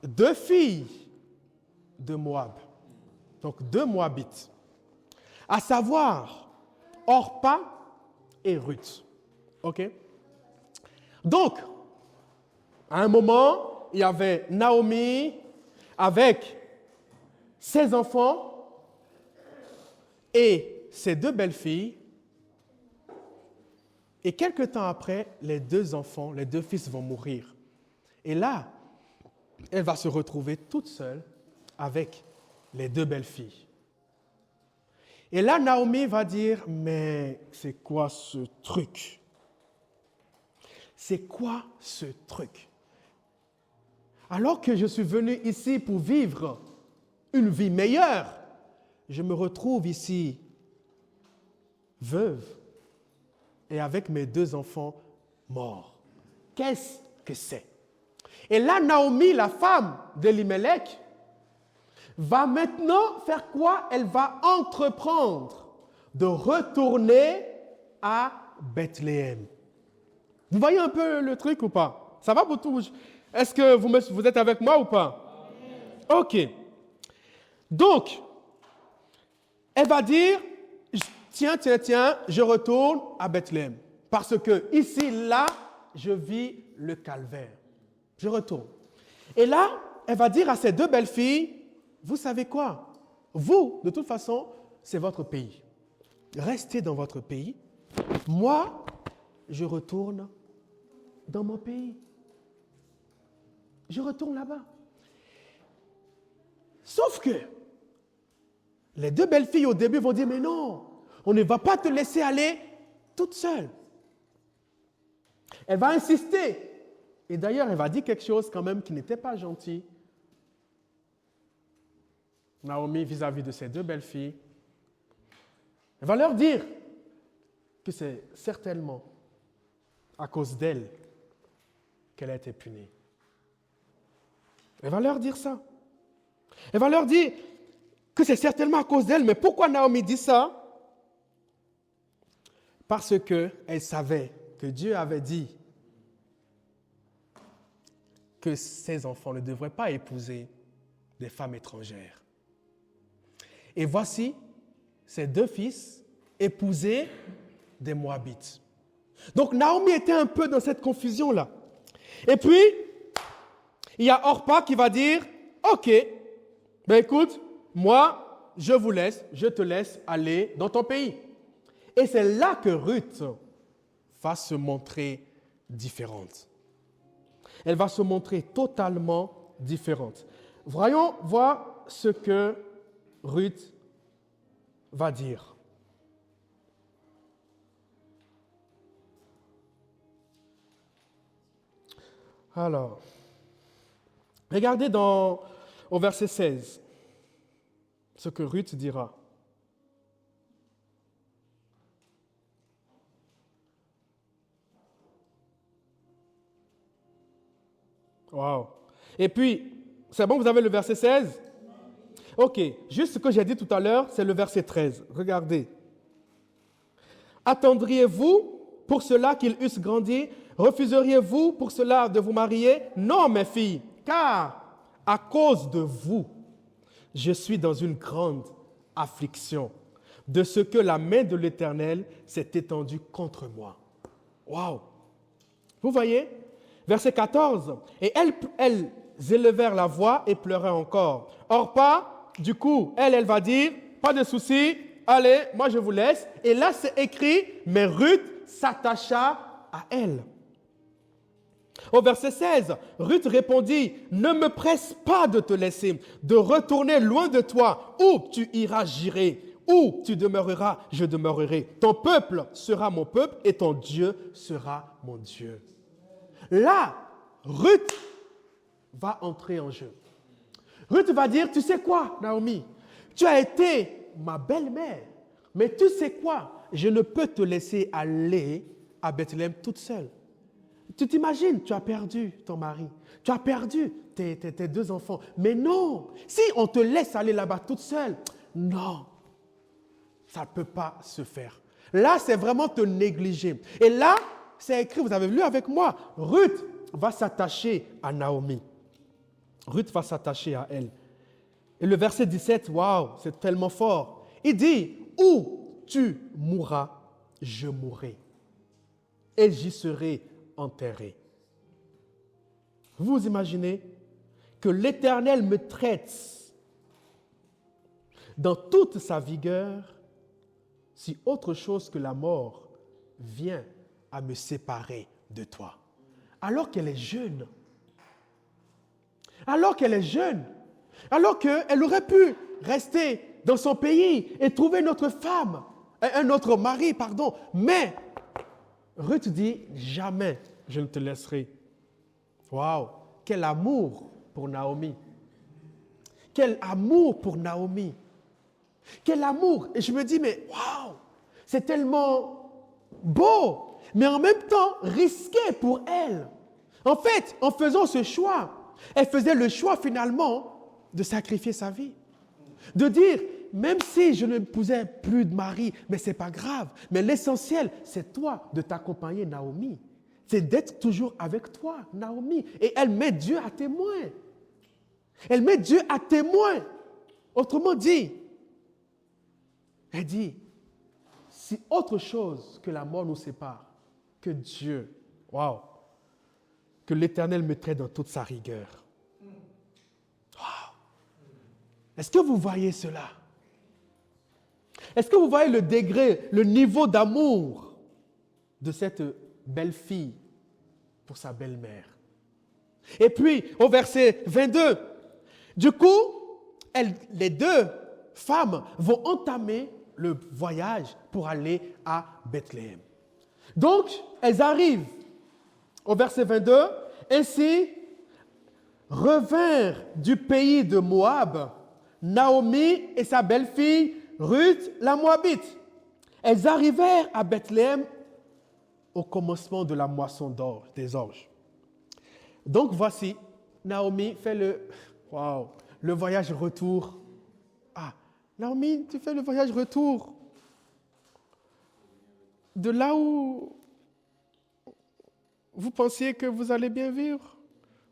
B: deux filles de Moab, donc deux Moabites, à savoir Orpa et Ruth. OK? Donc, à un moment, il y avait Naomi avec ses enfants et ses deux belles-filles. Et quelque temps après, les deux enfants, les deux fils vont mourir. Et là, elle va se retrouver toute seule avec les deux belles-filles. Et là, Naomi va dire, mais c'est quoi ce truc? C'est quoi ce truc? Alors que je suis venue ici pour vivre une vie meilleure, je me retrouve ici veuve et avec mes deux enfants morts. Qu'est-ce que c'est? Et là, Naomi, la femme d'Elimelech, va maintenant faire quoi? Elle va entreprendre de retourner à Bethléem. Vous voyez un peu le truc ou pas? Ça va pour tous? Est-ce que vous êtes avec moi ou pas? OK. Donc, elle va dire, tiens, je retourne à Bethléem. Parce que ici, là, je vis le calvaire. Je retourne. Et là, elle va dire à ses deux belles-filles, vous savez quoi? Vous, de toute façon, c'est votre pays. Restez dans votre pays. Moi, je retourne dans mon pays. Je retourne là-bas. Sauf que les deux belles filles au début vont dire, mais non, on ne va pas te laisser aller toute seule. Elle va insister. Et d'ailleurs, elle va dire quelque chose quand même qui n'était pas gentil. Naomi vis-à-vis de ses deux belles filles. Elle va leur dire que c'est certainement à cause d'elle qu'elle a été punie. Elle va leur dire ça. Elle va leur dire que c'est certainement à cause d'elle. Mais pourquoi Naomi dit ça? Parce qu'elle savait que Dieu avait dit que ses enfants ne devraient pas épouser des femmes étrangères. Et voici ses deux fils épousaient des Moabites. Donc Naomi était un peu dans cette confusion-là. Et puis, il y a Orpa qui va dire, OK, ben écoute, moi, je te laisse aller dans ton pays. Et c'est là que Ruth va se montrer différente. Elle va se montrer totalement différente. Voyons voir ce que Ruth va dire. Alors, regardez au verset 16 ce que Ruth dira. Wow. Et puis, c'est bon, vous avez le verset 16? Ok, juste ce que j'ai dit tout à l'heure, c'est le verset 13. Regardez. Attendriez-vous pour cela qu'ils eussent grandi? Refuseriez-vous pour cela de vous marier? Non, mes filles, car à cause de vous, je suis dans une grande affliction de ce que la main de l'Éternel s'est étendue contre moi. Wow! Vous voyez? Verset 14. Et elles élevèrent la voix et pleuraient encore. Orpa, du coup, elle va dire, pas de souci, allez, moi je vous laisse. Et là, c'est écrit, mais Ruth s'attacha à elle. Au verset 16, Ruth répondit, ne me presse pas de te laisser, de retourner loin de toi. Où tu iras, j'irai. Où tu demeureras, je demeurerai. Ton peuple sera mon peuple et ton Dieu sera mon Dieu. Là, Ruth va entrer en jeu. Ruth va dire, tu sais quoi, Naomi, tu as été ma belle-mère, mais tu sais quoi, je ne peux te laisser aller à Bethléem toute seule. Tu t'imagines, tu as perdu ton mari, tu as perdu tes 2 enfants, mais non, si on te laisse aller là-bas toute seule, non, ça ne peut pas se faire. Là, c'est vraiment te négliger. Et là, c'est écrit, vous avez lu avec moi, Ruth va s'attacher à Naomi. Ruth va s'attacher à elle. Et le verset 17, waouh, c'est tellement fort. Il dit, où tu mourras, je mourrai. Et j'y serai enterré. Vous imaginez que l'Éternel me traite dans toute sa vigueur si autre chose que la mort vient à me séparer de toi. Alors qu'elle est jeune. Alors qu'elle est jeune. Alors qu'elle aurait pu rester dans son pays et trouver une autre femme, un autre mari, pardon. Mais Ruth dit, jamais je ne te laisserai. Waouh, quel amour pour Naomi. Quel amour pour Naomi. Quel amour. Et je me dis, mais waouh, c'est tellement beau, mais en même temps risqué pour elle. En fait, en faisant ce choix, elle faisait le choix finalement de sacrifier sa vie. De dire, même si je ne n'épousais plus de mari, mais ce n'est pas grave. Mais l'essentiel, c'est toi, de t'accompagner, Naomi. C'est d'être toujours avec toi, Naomi. Et elle met Dieu à témoin. Elle met Dieu à témoin. Autrement dit, elle dit, si autre chose que la mort nous sépare, que Dieu, waouh, que l'Éternel me traite dans toute sa rigueur. Waouh! Est-ce que vous voyez cela? Est-ce que vous voyez le degré, le niveau d'amour de cette belle-fille pour sa belle-mère? Et puis, au verset 22, du coup, les 2 femmes vont entamer le voyage pour aller à Bethléem. Donc, elles arrivent au verset 22. Ainsi, revinrent du pays de Moab Naomi et sa belle-fille Ruth la Moabite. Elles arrivèrent à Bethléem au commencement de la moisson des orges. Donc voici, Naomi fait le voyage retour. Ah, Naomi, tu fais le voyage retour de là où vous pensiez que vous allez bien vivre.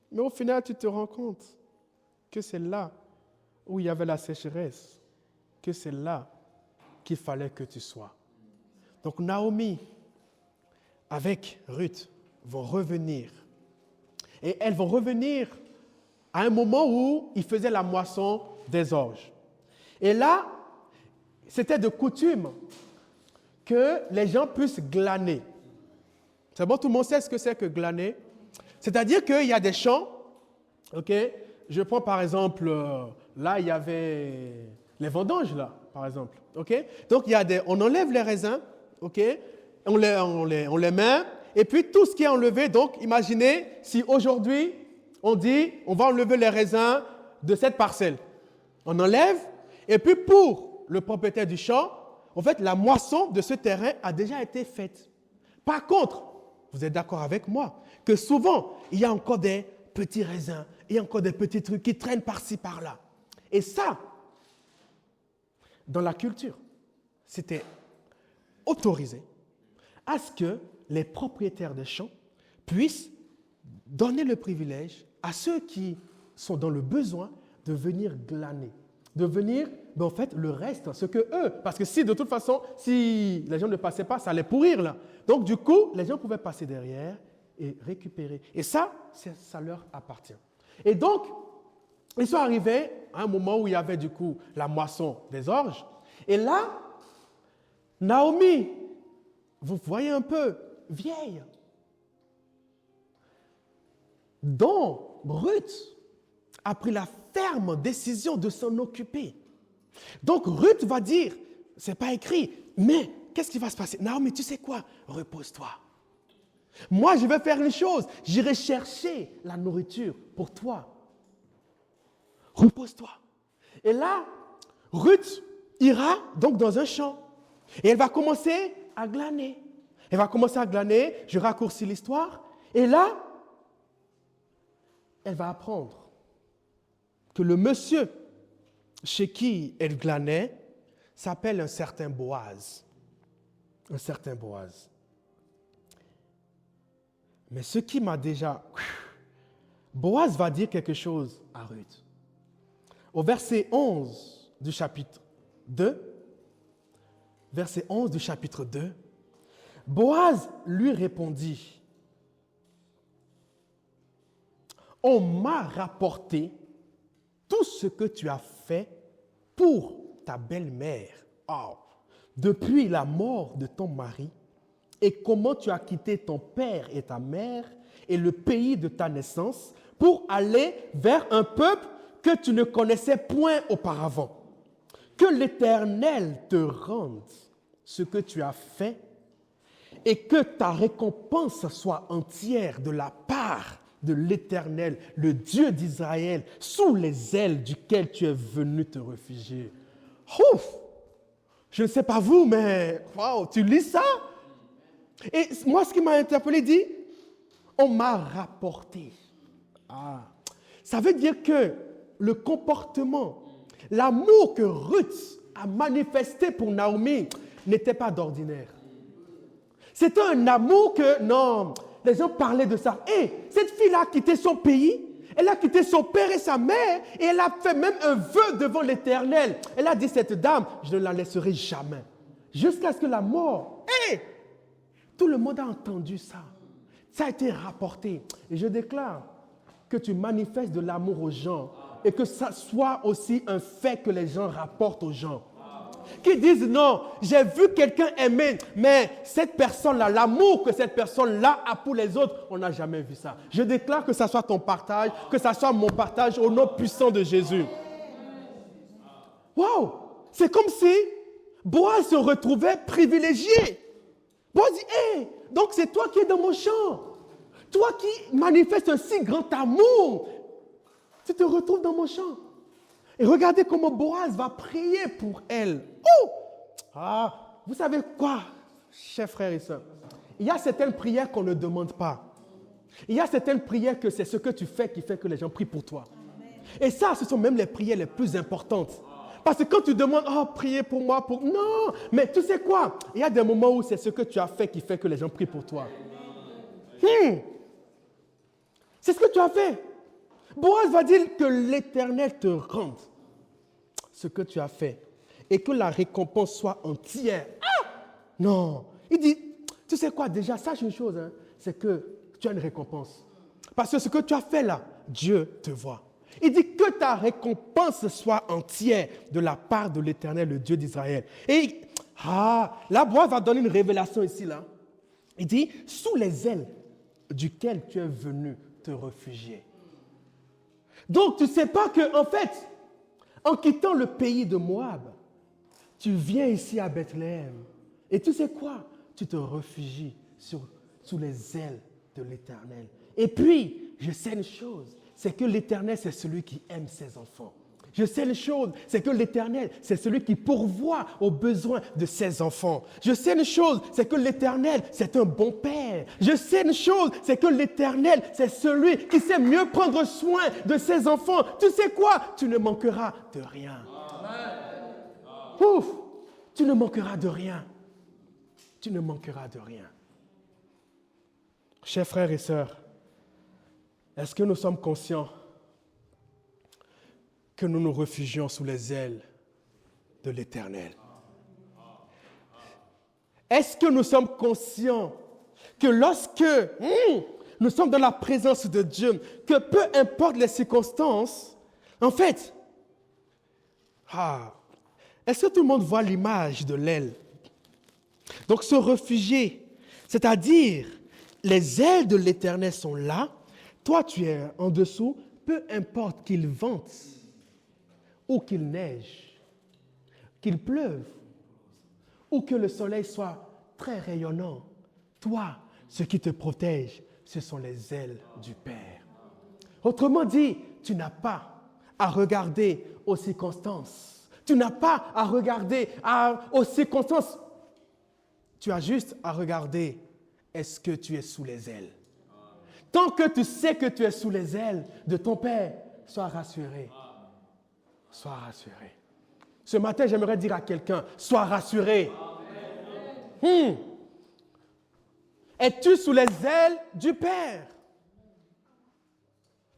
B: Mais au final, tu te rends compte que c'est là où il y avait la sécheresse, que c'est là qu'il fallait que tu sois. Donc Naomi, avec Ruth, vont revenir. Et elles vont revenir à un moment où ils faisaient la moisson des orges. Et là, c'était de coutume que les gens puissent glaner. C'est bon, tout le monde sait ce que c'est que glaner? C'est-à-dire qu'il y a des champs, ok? Je prends par exemple, là il y avait les vendanges là, par exemple, ok? Donc on enlève les raisins, ok? On les met, et puis tout ce qui est enlevé, donc imaginez si aujourd'hui on dit on va enlever les raisins de cette parcelle. On enlève, et puis pour le propriétaire du champ, en fait la moisson de ce terrain a déjà été faite. Par contre, vous êtes d'accord avec moi que souvent il y a encore des petits raisins, il y a encore des petits trucs qui traînent par-ci, par-là. Et ça, dans la culture, c'était autorisé à ce que les propriétaires des champs puissent donner le privilège à ceux qui sont dans le besoin de venir glaner, de venir, en fait, le reste, ce que eux, parce que si de toute façon, si les gens ne passaient pas, ça allait pourrir là. Donc du coup, les gens pouvaient passer derrière et récupérer. Et ça leur appartient. Et donc, ils sont arrivés à un moment où il y avait du coup la moisson des orges. Et là, Naomi, vous voyez un peu, vieille, dont Ruth a pris la ferme décision de s'en occuper. Donc Ruth va dire, c'est pas écrit, mais qu'est-ce qui va se passer? Naomi, tu sais quoi? Repose-toi. Moi, je vais faire les choses. J'irai chercher la nourriture pour toi. Repose-toi. Et là, Ruth ira donc dans un champ. Et elle va commencer à glaner. Elle va commencer à glaner. Je raccourcis l'histoire. Et là, elle va apprendre que le monsieur chez qui elle glanait s'appelle un certain Boaz. Un certain Boaz. Mais ce qui m'a déjà... Boaz va dire quelque chose à Ruth. Au verset 11 du chapitre 2, verset 11 du chapitre 2, Boaz lui répondit, « On m'a rapporté tout ce que tu as fait pour ta belle-mère depuis la mort de ton mari, et comment tu as quitté ton père et ta mère et le pays de ta naissance pour aller vers un peuple que tu ne connaissais point auparavant. Que l'Éternel te rende ce que tu as fait et que ta récompense soit entière de la part de l'Éternel, le Dieu d'Israël, sous les ailes duquel tu es venu te réfugier. » Ouf! Je ne sais pas vous, mais wow, tu lis ça? Et moi, ce qui m'a interpellé, dit, on m'a rapporté. Ça veut dire que le comportement, l'amour que Ruth a manifesté pour Naomi n'était pas d'ordinaire. C'était un amour que, non, les gens parlaient de ça. Et cette fille-là a quitté son pays, elle a quitté son père et sa mère, et elle a fait même un vœu devant l'Éternel. Elle a dit, cette dame, je ne la laisserai jamais. Jusqu'à ce que la mort... Tout le monde a entendu ça. Ça a été rapporté. Et je déclare que tu manifestes de l'amour aux gens et que ça soit aussi un fait que les gens rapportent aux gens. Qui disent non, j'ai vu quelqu'un aimer, mais cette personne-là, l'amour que cette personne-là a pour les autres, on n'a jamais vu ça. Je déclare que ça soit ton partage, que ça soit mon partage au nom puissant de Jésus. Waouh! C'est comme si Boaz se retrouvait privilégié. Boaz dit, hey, donc c'est toi qui es dans mon champ. Toi qui manifestes un si grand amour. Tu te retrouves dans mon champ. Et regardez comment Boaz va prier pour elle. Vous savez quoi, chers frères et sœurs? Il y a certaines prières qu'on ne demande pas. Il y a certaines prières que c'est ce que tu fais qui fait que les gens prient pour toi. Et ça, ce sont même les prières les plus importantes. Parce que quand tu demandes, priez pour moi, non, mais tu sais quoi? Il y a des moments où c'est ce que tu as fait qui fait que les gens prient pour toi. C'est ce que tu as fait. Boaz va dire que l'Éternel te rende ce que tu as fait et que la récompense soit entière. Non. Il dit, tu sais quoi, déjà, sache une chose, c'est que tu as une récompense. Parce que ce que tu as fait là, Dieu te voit. Il dit que ta récompense soit entière de la part de l'Éternel, le Dieu d'Israël. Et Là, Boaz va donner une révélation ici, là. Il dit, sous les ailes duquel tu es venu te réfugier. Donc, tu ne sais pas que, en fait, en quittant le pays de Moab, tu viens ici à Bethléem. Et tu sais quoi? Tu te réfugies sous les ailes de l'Éternel. Et puis, je sais une chose, c'est que l'Éternel, c'est celui qui aime ses enfants. Je sais une chose, c'est que l'Éternel, c'est celui qui pourvoit aux besoins de ses enfants. Je sais une chose, c'est que l'Éternel, c'est un bon père. Je sais une chose, c'est que l'Éternel, c'est celui qui sait mieux prendre soin de ses enfants. Tu sais quoi? Tu ne manqueras de rien. Ouf! Tu ne manqueras de rien. Tu ne manqueras de rien. Chers frères et sœurs, est-ce que nous sommes conscients que nous nous réfugions sous les ailes de l'Éternel? Est-ce que nous sommes conscients que lorsque nous sommes dans la présence de Dieu, que peu importe les circonstances, en fait, est-ce que tout le monde voit l'image de l'aile? Donc se réfugier, c'est-à-dire les ailes de l'Éternel sont là, toi tu es en dessous, peu importe qu'il vente, ou qu'il neige, qu'il pleuve, ou que le soleil soit très rayonnant, toi, ce qui te protège, ce sont les ailes du Père. Autrement dit, tu n'as pas à regarder aux circonstances. Tu n'as pas à regarder aux circonstances. Tu as juste à regarder, est-ce que tu es sous les ailes? Tant que tu sais que tu es sous les ailes de ton Père, sois rassuré. Sois rassuré. Ce matin, j'aimerais dire à quelqu'un, sois rassuré. Es-tu sous les ailes du Père?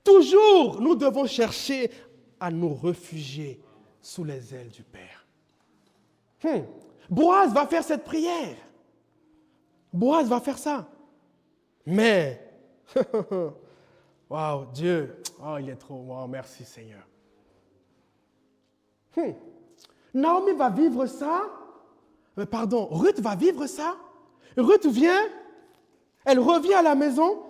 B: Toujours, nous devons chercher à nous réfugier sous les ailes du Père. Boaz va faire cette prière. Boaz va faire ça. Mais, waouh, Dieu, il est trop, wow, merci Seigneur. Naomi va vivre ça. Ruth va vivre ça. Ruth vient, elle revient à la maison.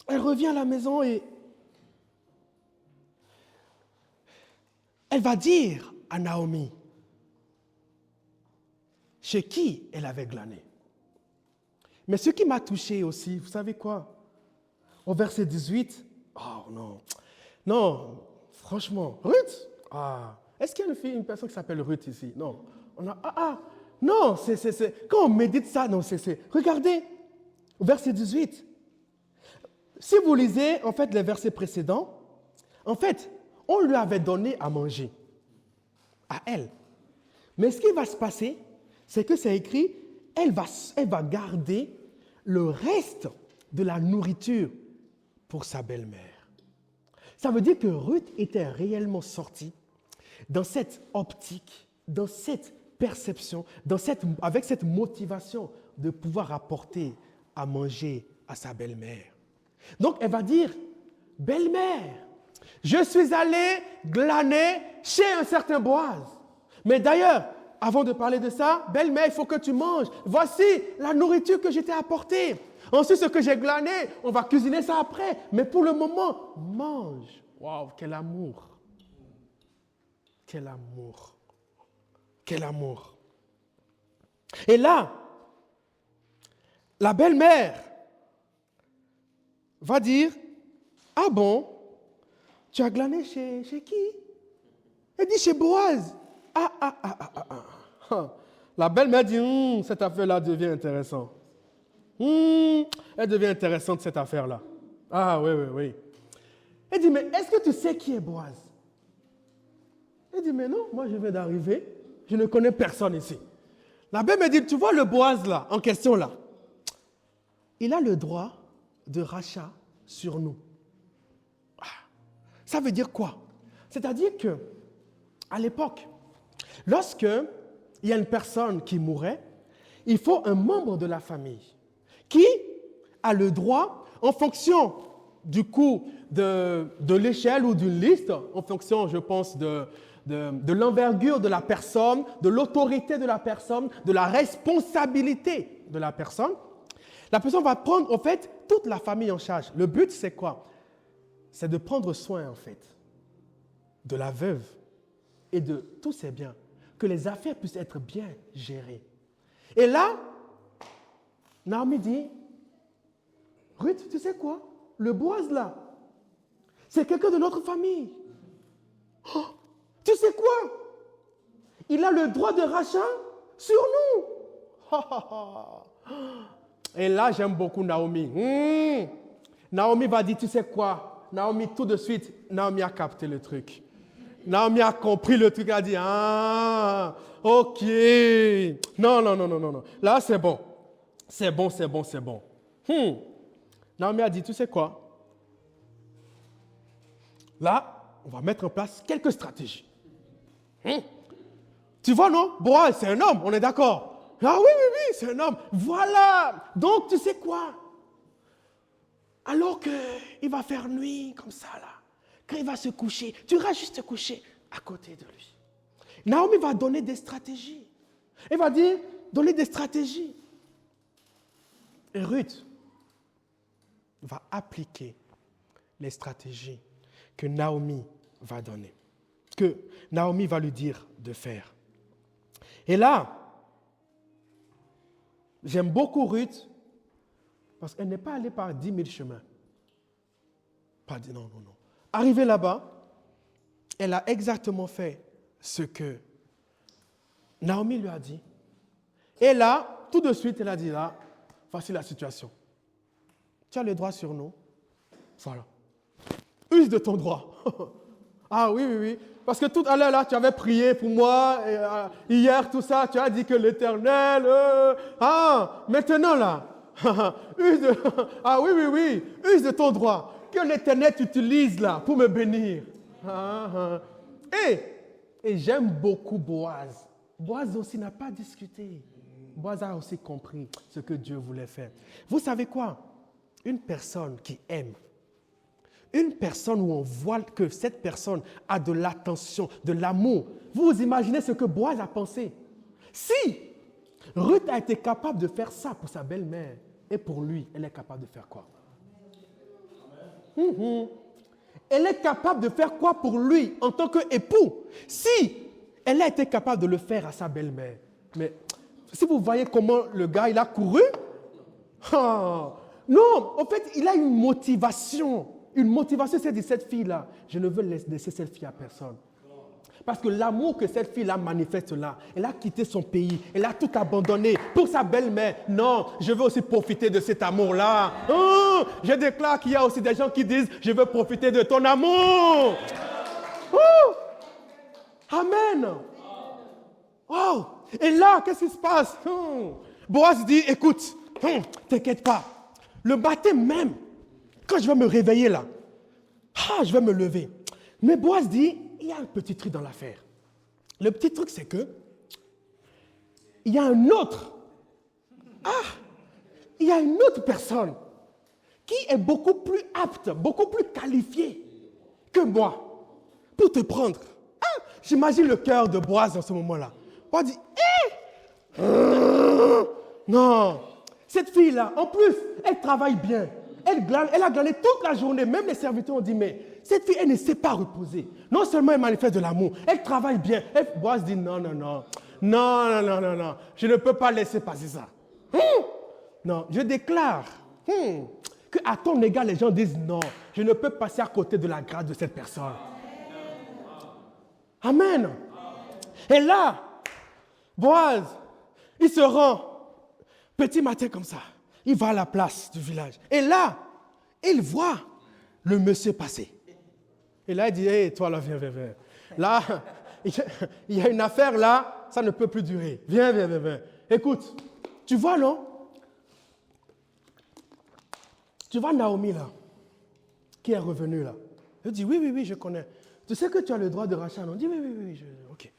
B: Elle revient à la maison et elle va dire à Naomi chez qui elle avait glané. Mais ce qui m'a touché aussi, vous savez quoi? Au verset 18, non, franchement, Ruth? Est-ce qu'il y a une personne qui s'appelle Ruth ici? Non. Non, quand on médite ça, non, regardez, au verset 18. Si vous lisez, en fait, les versets précédents, en fait, on lui avait donné à manger, à elle. Mais ce qui va se passer, c'est que c'est écrit, elle va garder le reste de la nourriture pour sa belle-mère. Ça veut dire que Ruth était réellement sortie dans cette optique, dans cette perception, avec cette motivation de pouvoir apporter à manger à sa belle-mère. Donc, elle va dire, belle-mère, je suis allée glaner chez un certain Boaz. Mais d'ailleurs, avant de parler de ça, belle-mère, il faut que tu manges. Voici la nourriture que je t'ai apportée. Ensuite, ce que j'ai glané, on va cuisiner ça après. Mais pour le moment, mange. Waouh, quel amour. Quel amour. Quel amour. Et là, la belle-mère va dire, ah bon, tu as glané chez qui? Elle dit chez Boaz. La belle-mère dit, cette affaire-là devient intéressante. Elle devient intéressante, cette affaire-là. Oui. Elle dit, mais est-ce que tu sais qui est Boaz? Elle dit, mais non, moi je viens d'arriver, je ne connais personne ici. La belle-mère dit, tu vois le Boaz là, en question là, il a le droit de rachat sur nous. Ça veut dire quoi? C'est-à-dire que, à l'époque, lorsque il y a une personne qui mourait, il faut un membre de la famille qui a le droit, en fonction du coût de l'échelle ou d'une liste, en fonction, je pense, de l'envergure de la personne, de l'autorité de la personne, de la responsabilité de la personne va prendre en fait toute la famille en charge. Le but, c'est quoi? C'est de prendre soin en fait de la veuve et de tous ses biens, que les affaires puissent être bien gérées. Et là, Naomi dit, Ruth, tu sais quoi? Le Boaz là, c'est quelqu'un de notre famille. Oh, tu sais quoi? Il a le droit de rachat sur nous. Et là, j'aime beaucoup Naomi. Naomi va dire, tu sais quoi? Naomi, tout de suite, Naomi a capté le truc. Naomi a compris le truc, elle a dit, ah, ok. Non. Là, c'est bon. C'est bon. Naomi a dit, tu sais quoi? Là, on va mettre en place quelques stratégies. Tu vois, non? Boaz, c'est un homme, on est d'accord. Ah oui, c'est un homme. Voilà. Donc, tu sais quoi? Alors qu'il va faire nuit comme ça, là, quand il va se coucher, tu iras juste te coucher à côté de lui. Naomi va donner des stratégies. Elle va dire, donner des stratégies. Et Ruth va appliquer les stratégies que Naomi va donner, que Naomi va lui dire de faire. Et là, j'aime beaucoup Ruth parce qu'elle n'est pas allée par 10 000 chemins. Non. Arrivée là-bas, elle a exactement fait ce que Naomi lui a dit. Et là, tout de suite, elle a dit là, voici la situation. Tu as le droit sur nous. Voilà. Use de ton droit. Ah oui. Parce que tout à l'heure, là, tu avais prié pour moi. Et, hier, tout ça, tu as dit que l'Éternel... maintenant, là. Ah oui. Use de ton droit. Que l'Éternel t'utilise, là, pour me bénir. Et j'aime beaucoup Boaz. Boaz aussi n'a pas discuté. Boaz a aussi compris ce que Dieu voulait faire. Vous savez quoi? Une personne qui aime, une personne où on voit que cette personne a de l'attention, de l'amour. Vous imaginez ce que Boaz a pensé? Si Ruth a été capable de faire ça pour sa belle-mère, et pour lui, elle est capable de faire quoi? Elle est capable de faire quoi pour lui en tant qu'époux? Si elle a été capable de le faire à sa belle-mère. Mais si vous voyez comment le gars, il a couru, non, en fait, il a une motivation. Une motivation, c'est de cette fille-là. Je ne veux laisser cette fille à personne. Parce que l'amour que cette fille-là manifeste là, elle a quitté son pays, elle a tout abandonné pour sa belle-mère. Non, je veux aussi profiter de cet amour-là. Je déclare qu'il y a aussi des gens qui disent, je veux profiter de ton amour. Amen. Oh. Et là, qu'est-ce qui se passe? Boaz dit, écoute, t'inquiète pas. Le matin même, quand je vais me réveiller là, je vais me lever. Mais Boaz dit, il y a un petit truc dans l'affaire. Le petit truc, c'est que il y a un autre. Il y a une autre personne qui est beaucoup plus apte, beaucoup plus qualifiée que moi pour te prendre. J'imagine le cœur de Boaz dans ce moment-là. Boaz dit, non, cette fille-là, en plus, elle travaille bien. Elle a glané toute la journée. Même les serviteurs ont dit, mais cette fille, elle ne sait pas reposer. Non seulement elle manifeste de l'amour, elle travaille bien. Boaz dit, non. Je ne peux pas laisser passer ça. Non, je déclare qu'à ton égard, les gens disent, non, je ne peux passer à côté de la grâce de cette personne. Amen. Et là, Boaz, il se rend petit matin comme ça. Il va à la place du village. Et là, il voit le monsieur passer. Et là, il dit, hey, toi là, viens. Là, il y a une affaire là, ça ne peut plus durer. Viens. Écoute, tu vois, non? Tu vois Naomi là, qui est revenue là. Je dis, oui, je connais. Tu sais que tu as le droit de rachat, non? Il dit, oui, ok.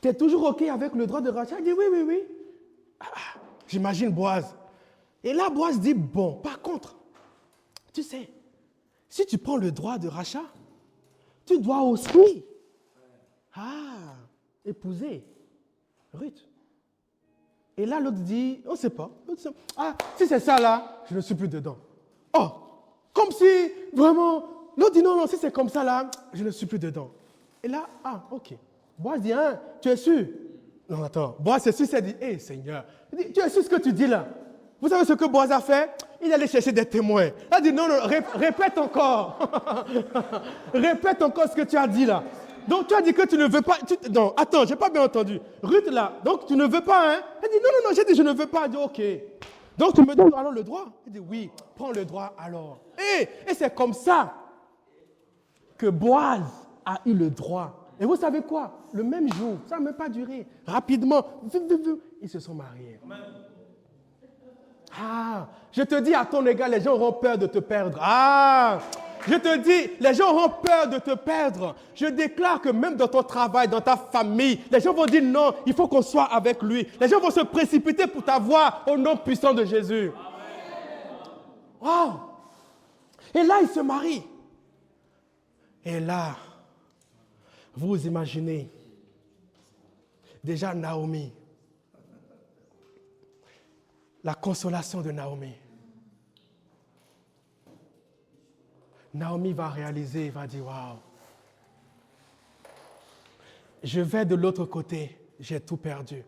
B: Tu es toujours ok avec le droit de rachat? Il dit, oui. J'imagine Boaz. Et là, Boaz dit, bon, par contre, tu sais, si tu prends le droit de rachat, tu dois aussi épouser Ruth. Et là, l'autre dit, on ne sait pas. Si c'est ça là, je ne suis plus dedans. Oh, comme si vraiment, l'autre dit non, si c'est comme ça là, je ne suis plus dedans. Et là, ok. Boaz dit, tu es sûr? Non, attends. Boaz c'est sûr, c'est dit, Seigneur, il dit, tu es sûr ce que tu dis là? Vous savez ce que Boaz a fait? Il allait chercher des témoins. Il a dit, non, répète encore. Répète encore ce que tu as dit là. Donc tu as dit que tu ne veux pas. Non, attends, je n'ai pas bien entendu. Ruth là, donc tu ne veux pas, hein? Elle dit, non, j'ai dit, je ne veux pas. Elle dit, ok. Donc tu me donnes alors le droit? Il dit, oui, prends le droit alors. Et c'est comme ça que Boaz a eu le droit. Et vous savez quoi? Le même jour, ça n'a même pas duré. Rapidement, ils se sont mariés. Je te dis à ton égard, les gens auront peur de te perdre. Je te dis, les gens auront peur de te perdre. Je déclare que même dans ton travail, dans ta famille, les gens vont dire non, il faut qu'on soit avec lui. Les gens vont se précipiter pour t'avoir au nom puissant de Jésus. Wow! Et là, ils se marient. Et là, vous imaginez, déjà Naomi, la consolation de Naomi. Naomi va réaliser, va dire, waouh, je vais de l'autre côté, j'ai tout perdu.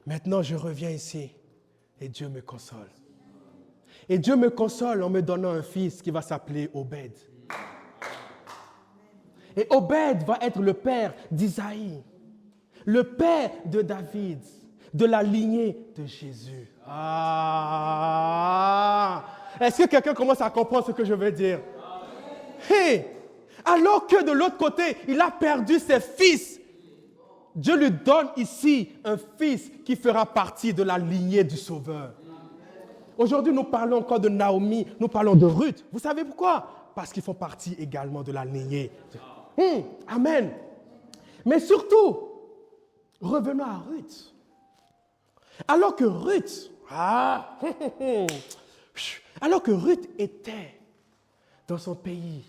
B: Maintenant, je reviens ici et Dieu me console. Et Dieu me console en me donnant un fils qui va s'appeler Obed. Et Obed va être le père d'Isaïe, le père de David, de la lignée de Jésus. Est-ce que quelqu'un commence à comprendre ce que je veux dire? Alors que de l'autre côté, il a perdu ses fils, Dieu lui donne ici un fils qui fera partie de la lignée du Sauveur. Aujourd'hui, nous parlons encore de Naomi, nous parlons de Ruth. Vous savez pourquoi? Parce qu'ils font partie également de la lignée. Amen. Mais surtout, revenons à Ruth. Alors que Ruth était dans son pays,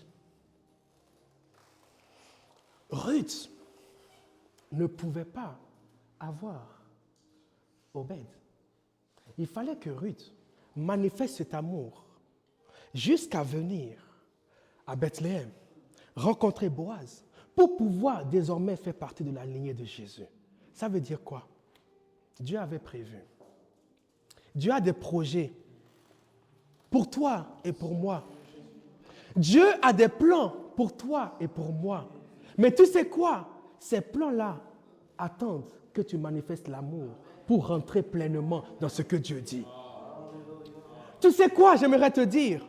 B: Ruth ne pouvait pas avoir Obed. Il fallait que Ruth manifeste cet amour jusqu'à venir à Bethléem, rencontrer Boaz, pour pouvoir désormais faire partie de la lignée de Jésus. Ça veut dire quoi? Dieu avait prévu. Dieu a des projets pour toi et pour moi. Dieu a des plans pour toi et pour moi. Mais tu sais quoi? Ces plans-là attendent que tu manifestes l'amour pour rentrer pleinement dans ce que Dieu dit. Tu sais quoi? J'aimerais te dire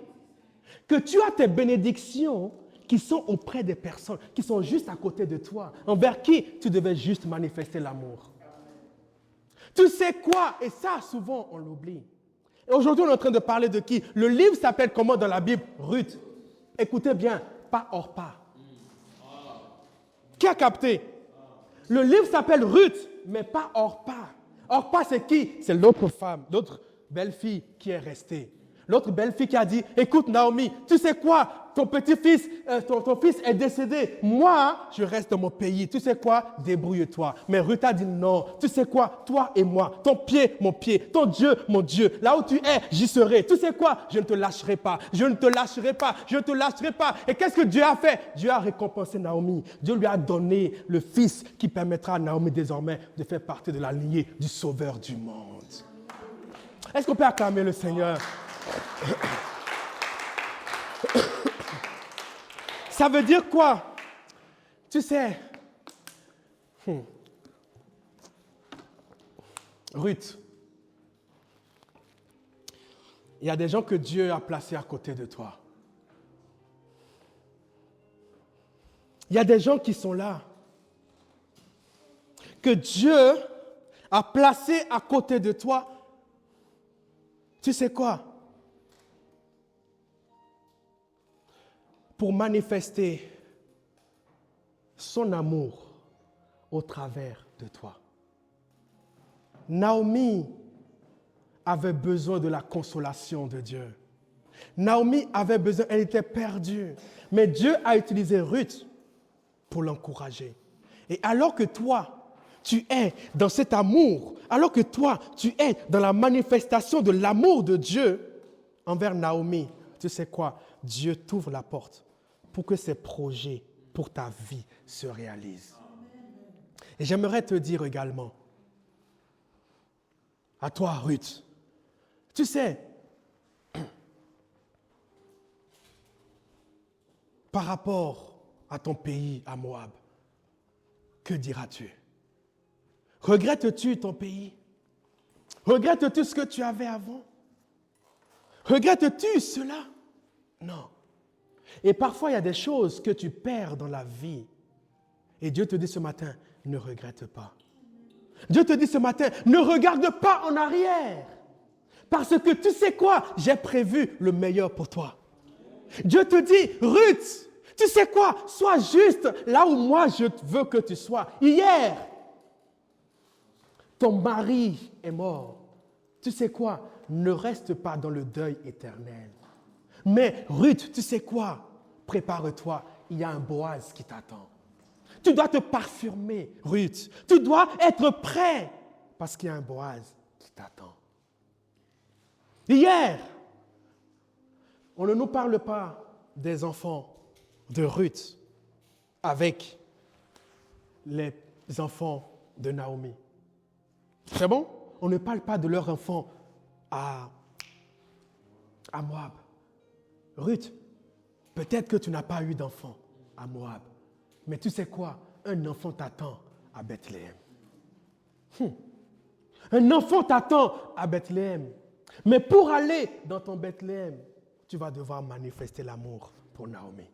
B: que tu as tes bénédictions qui sont auprès des personnes, qui sont juste à côté de toi, envers qui tu devais juste manifester l'amour. Tu sais quoi? Et ça, souvent, on l'oublie. Et aujourd'hui, on est en train de parler de qui? Le livre s'appelle comment dans la Bible? Ruth. Écoutez bien, pas Orpa. Qui a capté? Le livre s'appelle Ruth, mais pas Orpa. Orpa, c'est qui? C'est l'autre femme, l'autre belle-fille qui est restée. L'autre belle-fille qui a dit, écoute Naomi, tu sais quoi? Ton petit-fils, ton fils est décédé. Moi, je reste dans mon pays. Tu sais quoi? Débrouille-toi. Mais Ruth a dit non. Tu sais quoi? Toi et moi, ton pied, mon pied, ton Dieu, mon Dieu. Là où tu es, j'y serai. Tu sais quoi? Je ne te lâcherai pas. Je ne te lâcherai pas. Je ne te lâcherai pas. Et qu'est-ce que Dieu a fait? Dieu a récompensé Naomi. Dieu lui a donné le fils qui permettra à Naomi désormais de faire partie de la lignée du Sauveur du monde. Est-ce qu'on peut acclamer le Seigneur? Ça veut dire quoi? Tu sais, Ruth, il y a des gens que Dieu a placés à côté de toi. Il y a des gens qui sont là, que Dieu a placés à côté de toi. Tu sais quoi? Pour manifester son amour au travers de toi. Naomi avait besoin de la consolation de Dieu. Naomi avait besoin, elle était perdue. Mais Dieu a utilisé Ruth pour l'encourager. Et alors que toi, tu es dans cet amour, alors que toi, tu es dans la manifestation de l'amour de Dieu envers Naomi, tu sais quoi? Dieu t'ouvre la porte pour que ses projets pour ta vie se réalisent. Et j'aimerais te dire également, à toi, Ruth, tu sais, par rapport à ton pays, à Moab, que diras-tu? Regrettes-tu ton pays? Regrettes-tu ce que tu avais avant? Regrettes-tu cela? Non. Et parfois, il y a des choses que tu perds dans la vie. Et Dieu te dit ce matin, ne regrette pas. Dieu te dit ce matin, ne regarde pas en arrière. Parce que tu sais quoi? J'ai prévu le meilleur pour toi. Dieu te dit, Ruth, tu sais quoi? Sois juste là où moi je veux que tu sois. Hier, ton mari est mort. Tu sais quoi? Ne reste pas dans le deuil éternel. Mais Ruth, tu sais quoi? Prépare-toi, il y a un Boaz qui t'attend. Tu dois te parfumer, Ruth. Tu dois être prêt parce qu'il y a un Boaz qui t'attend. Hier, on ne nous parle pas des enfants de Ruth avec les enfants de Naomi. C'est bon? On ne parle pas de leurs enfants à Moab. Ruth, peut-être que tu n'as pas eu d'enfant à Moab, mais tu sais quoi? Un enfant t'attend à Bethléem. Un enfant t'attend à Bethléem. Mais pour aller dans ton Bethléem, tu vas devoir manifester l'amour pour Naomi.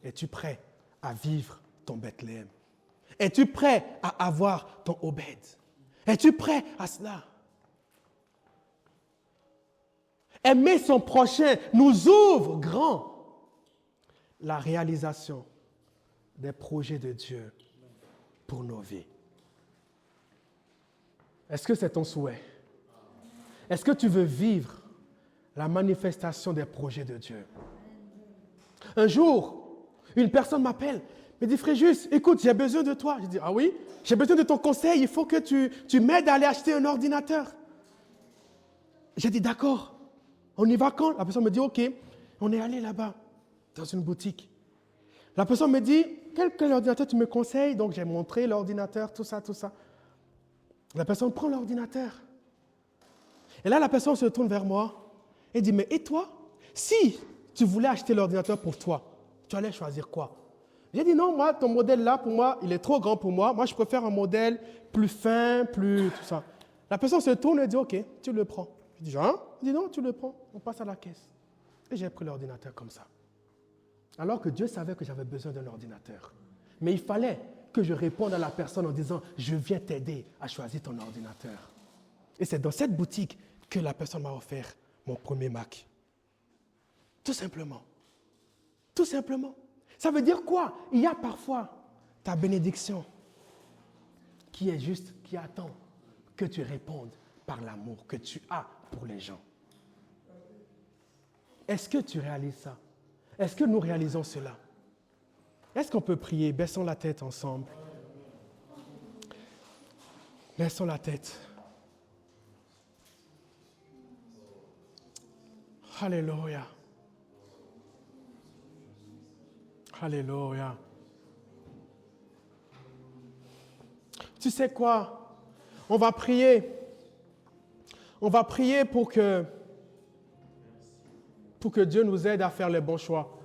B: Es-tu prêt à vivre ton Bethléem? Es-tu prêt à avoir ton Obed? Es-tu prêt à cela? Aimer son prochain nous ouvre grand la réalisation des projets de Dieu pour nos vies. Est-ce que c'est ton souhait? Est-ce que tu veux vivre la manifestation des projets de Dieu? Un jour, une personne m'appelle, me dit, Fréjus, écoute, j'ai besoin de toi. Je dis, ah oui, j'ai besoin de ton conseil, il faut que tu m'aides à aller acheter un ordinateur. J'ai dit, d'accord, on y va quand? La personne me dit, ok, on est allé là-bas, dans une boutique. La personne me dit, quel ordinateur tu me conseilles? Donc j'ai montré l'ordinateur, tout ça, tout ça. La personne prend l'ordinateur. Et là, la personne se tourne vers moi et dit, mais et toi? Si tu voulais acheter l'ordinateur pour toi, tu allais choisir quoi? J'ai dit, non, moi, ton modèle là, pour moi, il est trop grand pour moi. Moi, je préfère un modèle plus fin, plus tout ça. La personne se tourne et dit, ok, tu le prends. Je dis, hein? Il dit, non, tu le prends. On passe à la caisse. Et j'ai pris l'ordinateur comme ça. Alors que Dieu savait que j'avais besoin d'un ordinateur. Mais il fallait que je réponde à la personne en disant, je viens t'aider à choisir ton ordinateur. Et c'est dans cette boutique que la personne m'a offert mon premier Mac. Tout simplement. Tout simplement. Ça veut dire quoi? Il y a parfois ta bénédiction qui est juste, qui attend que tu répondes par l'amour que tu as pour les gens. Est-ce que tu réalises ça? Est-ce que nous réalisons cela? Est-ce qu'on peut prier? Baissons la tête ensemble. Baissons la tête. Alléluia. Alléluia. Tu sais quoi? On va prier. On va prier pour que Dieu nous aide à faire les bons choix.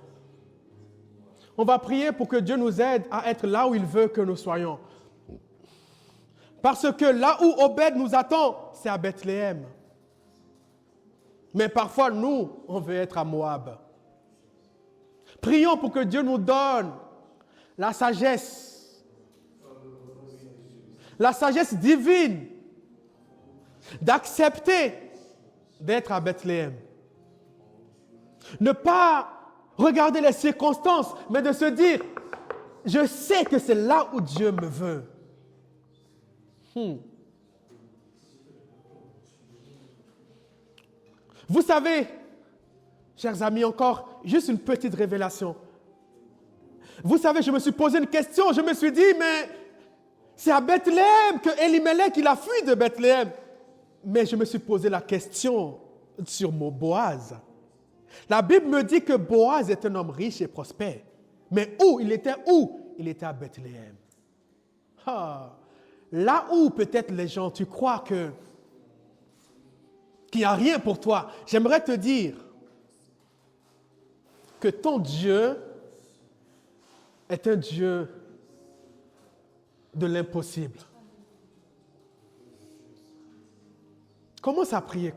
B: On va prier pour que Dieu nous aide à être là où il veut que nous soyons. Parce que là où Obed nous attend, c'est à Bethléem. Mais parfois, nous, on veut être à Moab. Prions pour que Dieu nous donne la sagesse divine d'accepter d'être à Bethléem. Ne pas regarder les circonstances, mais de se dire, je sais que c'est là où Dieu me veut. Vous savez, chers amis, encore juste une petite révélation. Vous savez, je me suis posé une question. Je me suis dit, mais c'est à Bethléem que Elimelech, il a fui de Bethléem. Mais je me suis posé la question sur mon Boaz. La Bible me dit que Boaz est un homme riche et prospère. Mais où? Il était à Bethléem. Là où peut-être les gens, tu crois qu'il n'y a rien pour toi. J'aimerais te dire que ton Dieu est un Dieu de l'impossible. Commence à prier.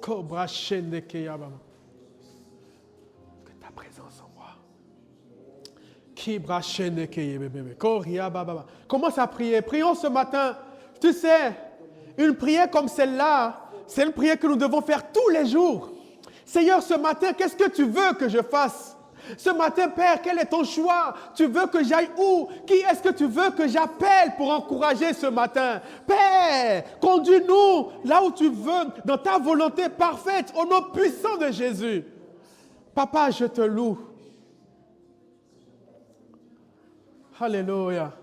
B: Cobra Shende Keyababa. Que ta présence en moi. Kibra Shende Keyababa. Koriababa. Commence à prier. Prions ce matin. Tu sais, une prière comme celle-là, c'est une prière que nous devons faire tous les jours. Seigneur, ce matin, qu'est-ce que tu veux que je fasse? Ce matin, Père, quel est ton choix? Tu veux que j'aille où? Qui est-ce que tu veux que j'appelle pour encourager ce matin? Père, conduis-nous là où tu veux, dans ta volonté parfaite, au nom puissant de Jésus. Papa, je te loue. Alléluia.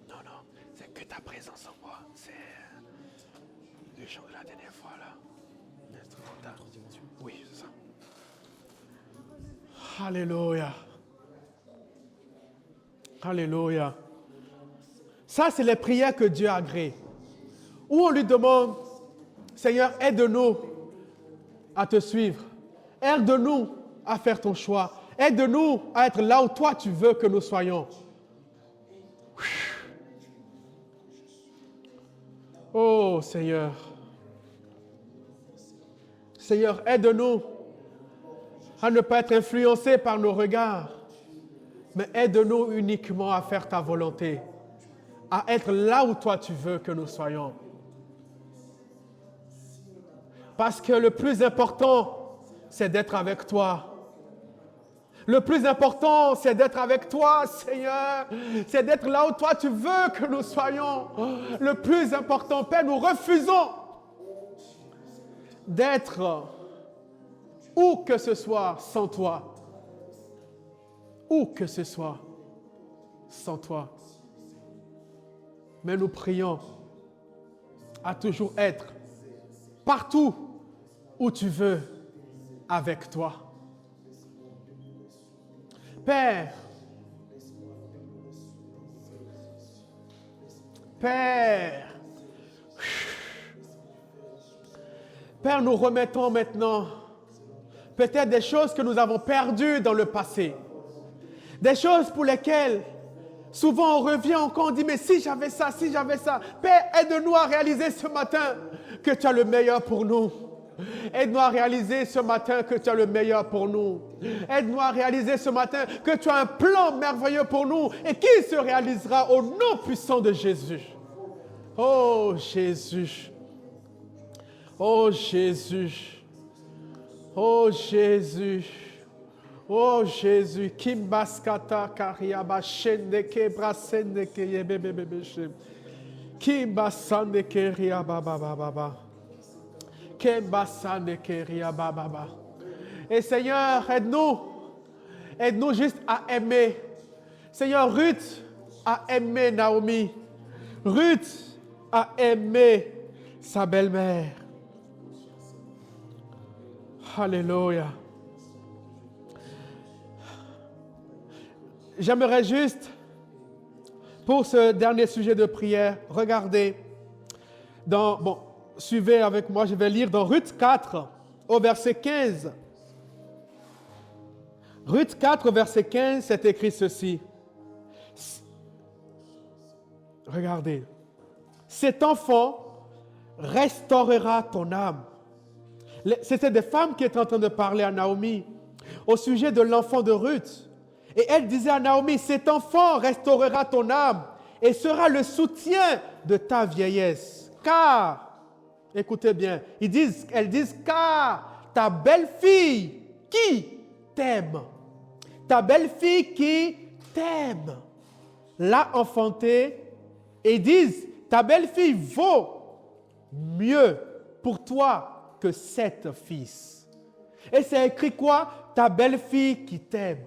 B: Non, c'est que ta présence en moi. C'est le chant de la dernière fois, là. Oui, c'est ça. Alléluia. Alléluia. Ça, c'est les prières que Dieu agrée. Où on lui demande, Seigneur, aide-nous à te suivre. Aide-nous à faire ton choix. Aide-nous à être là où toi tu veux que nous soyons. Oh Seigneur. Seigneur, aide-nous à ne pas être influencés par nos regards, mais aide-nous uniquement à faire ta volonté, à être là où toi tu veux que nous soyons. Parce que le plus important, c'est d'être avec toi. Le plus important, c'est d'être avec toi, Seigneur. C'est d'être là où toi tu veux que nous soyons. Le plus important, Père, nous refusons d'être où que ce soit sans toi. Où que ce soit sans toi. Mais nous prions à toujours être partout où tu veux avec toi. Père, nous remettons maintenant peut-être des choses que nous avons perdues dans le passé. Des choses pour lesquelles souvent on revient encore, on dit mais si j'avais ça. Père, aide-nous à réaliser ce matin que tu as le meilleur pour nous. Aide-nous à réaliser ce matin que tu as le meilleur pour nous. Aide-nous à réaliser ce matin que tu as un plan merveilleux pour nous et qui se réalisera au nom puissant de Jésus. Oh Jésus. Oh Jésus. Oh Jésus. Oh Jésus. Kimbaskata kariaba shende kebrasende keyebebebebe. Kimbasande keriaba baba baba. Et Seigneur, aide-nous juste à aimer. Seigneur, Ruth a aimé Naomi. Ruth a aimé sa belle-mère. Alléluia. J'aimerais juste, pour ce dernier sujet de prière, regarder suivez avec moi, je vais lire dans Ruth 4, au verset 15. Ruth 4, verset 15, c'est écrit ceci. Regardez. Cet enfant restaurera ton âme. C'était des femmes qui étaient en train de parler à Naomi au sujet de l'enfant de Ruth. Et elle disait à Naomi, cet enfant restaurera ton âme et sera le soutien de ta vieillesse. Car écoutez bien, elles disent car ta belle-fille qui t'aime, ta belle-fille qui t'aime, l'a enfantée et disent ta belle-fille vaut mieux pour toi que 7 fils. Et c'est écrit quoi? Ta belle-fille qui t'aime.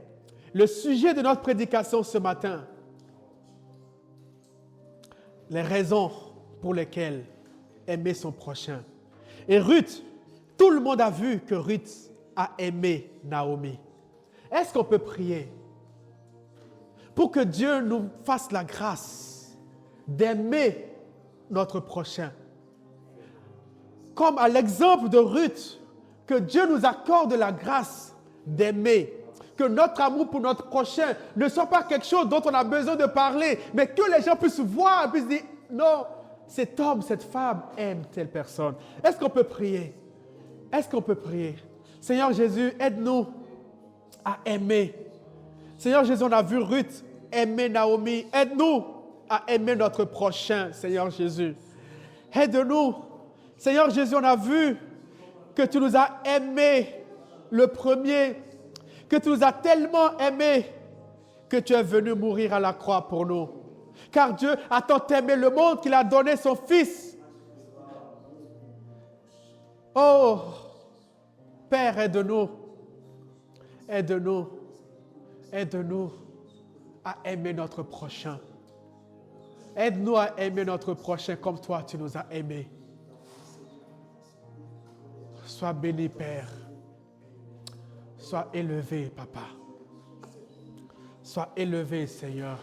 B: Le sujet de notre prédication ce matin, les raisons pour lesquelles aimer son prochain. Et Ruth, tout le monde a vu que Ruth a aimé Naomi. Est-ce qu'on peut prier pour que Dieu nous fasse la grâce d'aimer notre prochain? Comme à l'exemple de Ruth, que Dieu nous accorde la grâce d'aimer. Que notre amour pour notre prochain ne soit pas quelque chose dont on a besoin de parler, mais que les gens puissent voir, puissent dire, non, cet homme, cette femme aime telle personne. Est-ce qu'on peut prier? Est-ce qu'on peut prier? Seigneur Jésus, aide-nous à aimer. Seigneur Jésus, on a vu Ruth aimer Naomi. Aide-nous à aimer notre prochain, Seigneur Jésus. Aide-nous. Seigneur Jésus, on a vu que tu nous as aimés le premier, que tu nous as tellement aimés que tu es venu mourir à la croix pour nous. Car Dieu a tant aimé le monde qu'il a donné son Fils. Oh, Père, aide-nous. Aide-nous. Aide-nous à aimer notre prochain. Aide-nous à aimer notre prochain comme toi, tu nous as aimés. Sois béni, Père. Sois élevé, Papa. Sois élevé, Seigneur.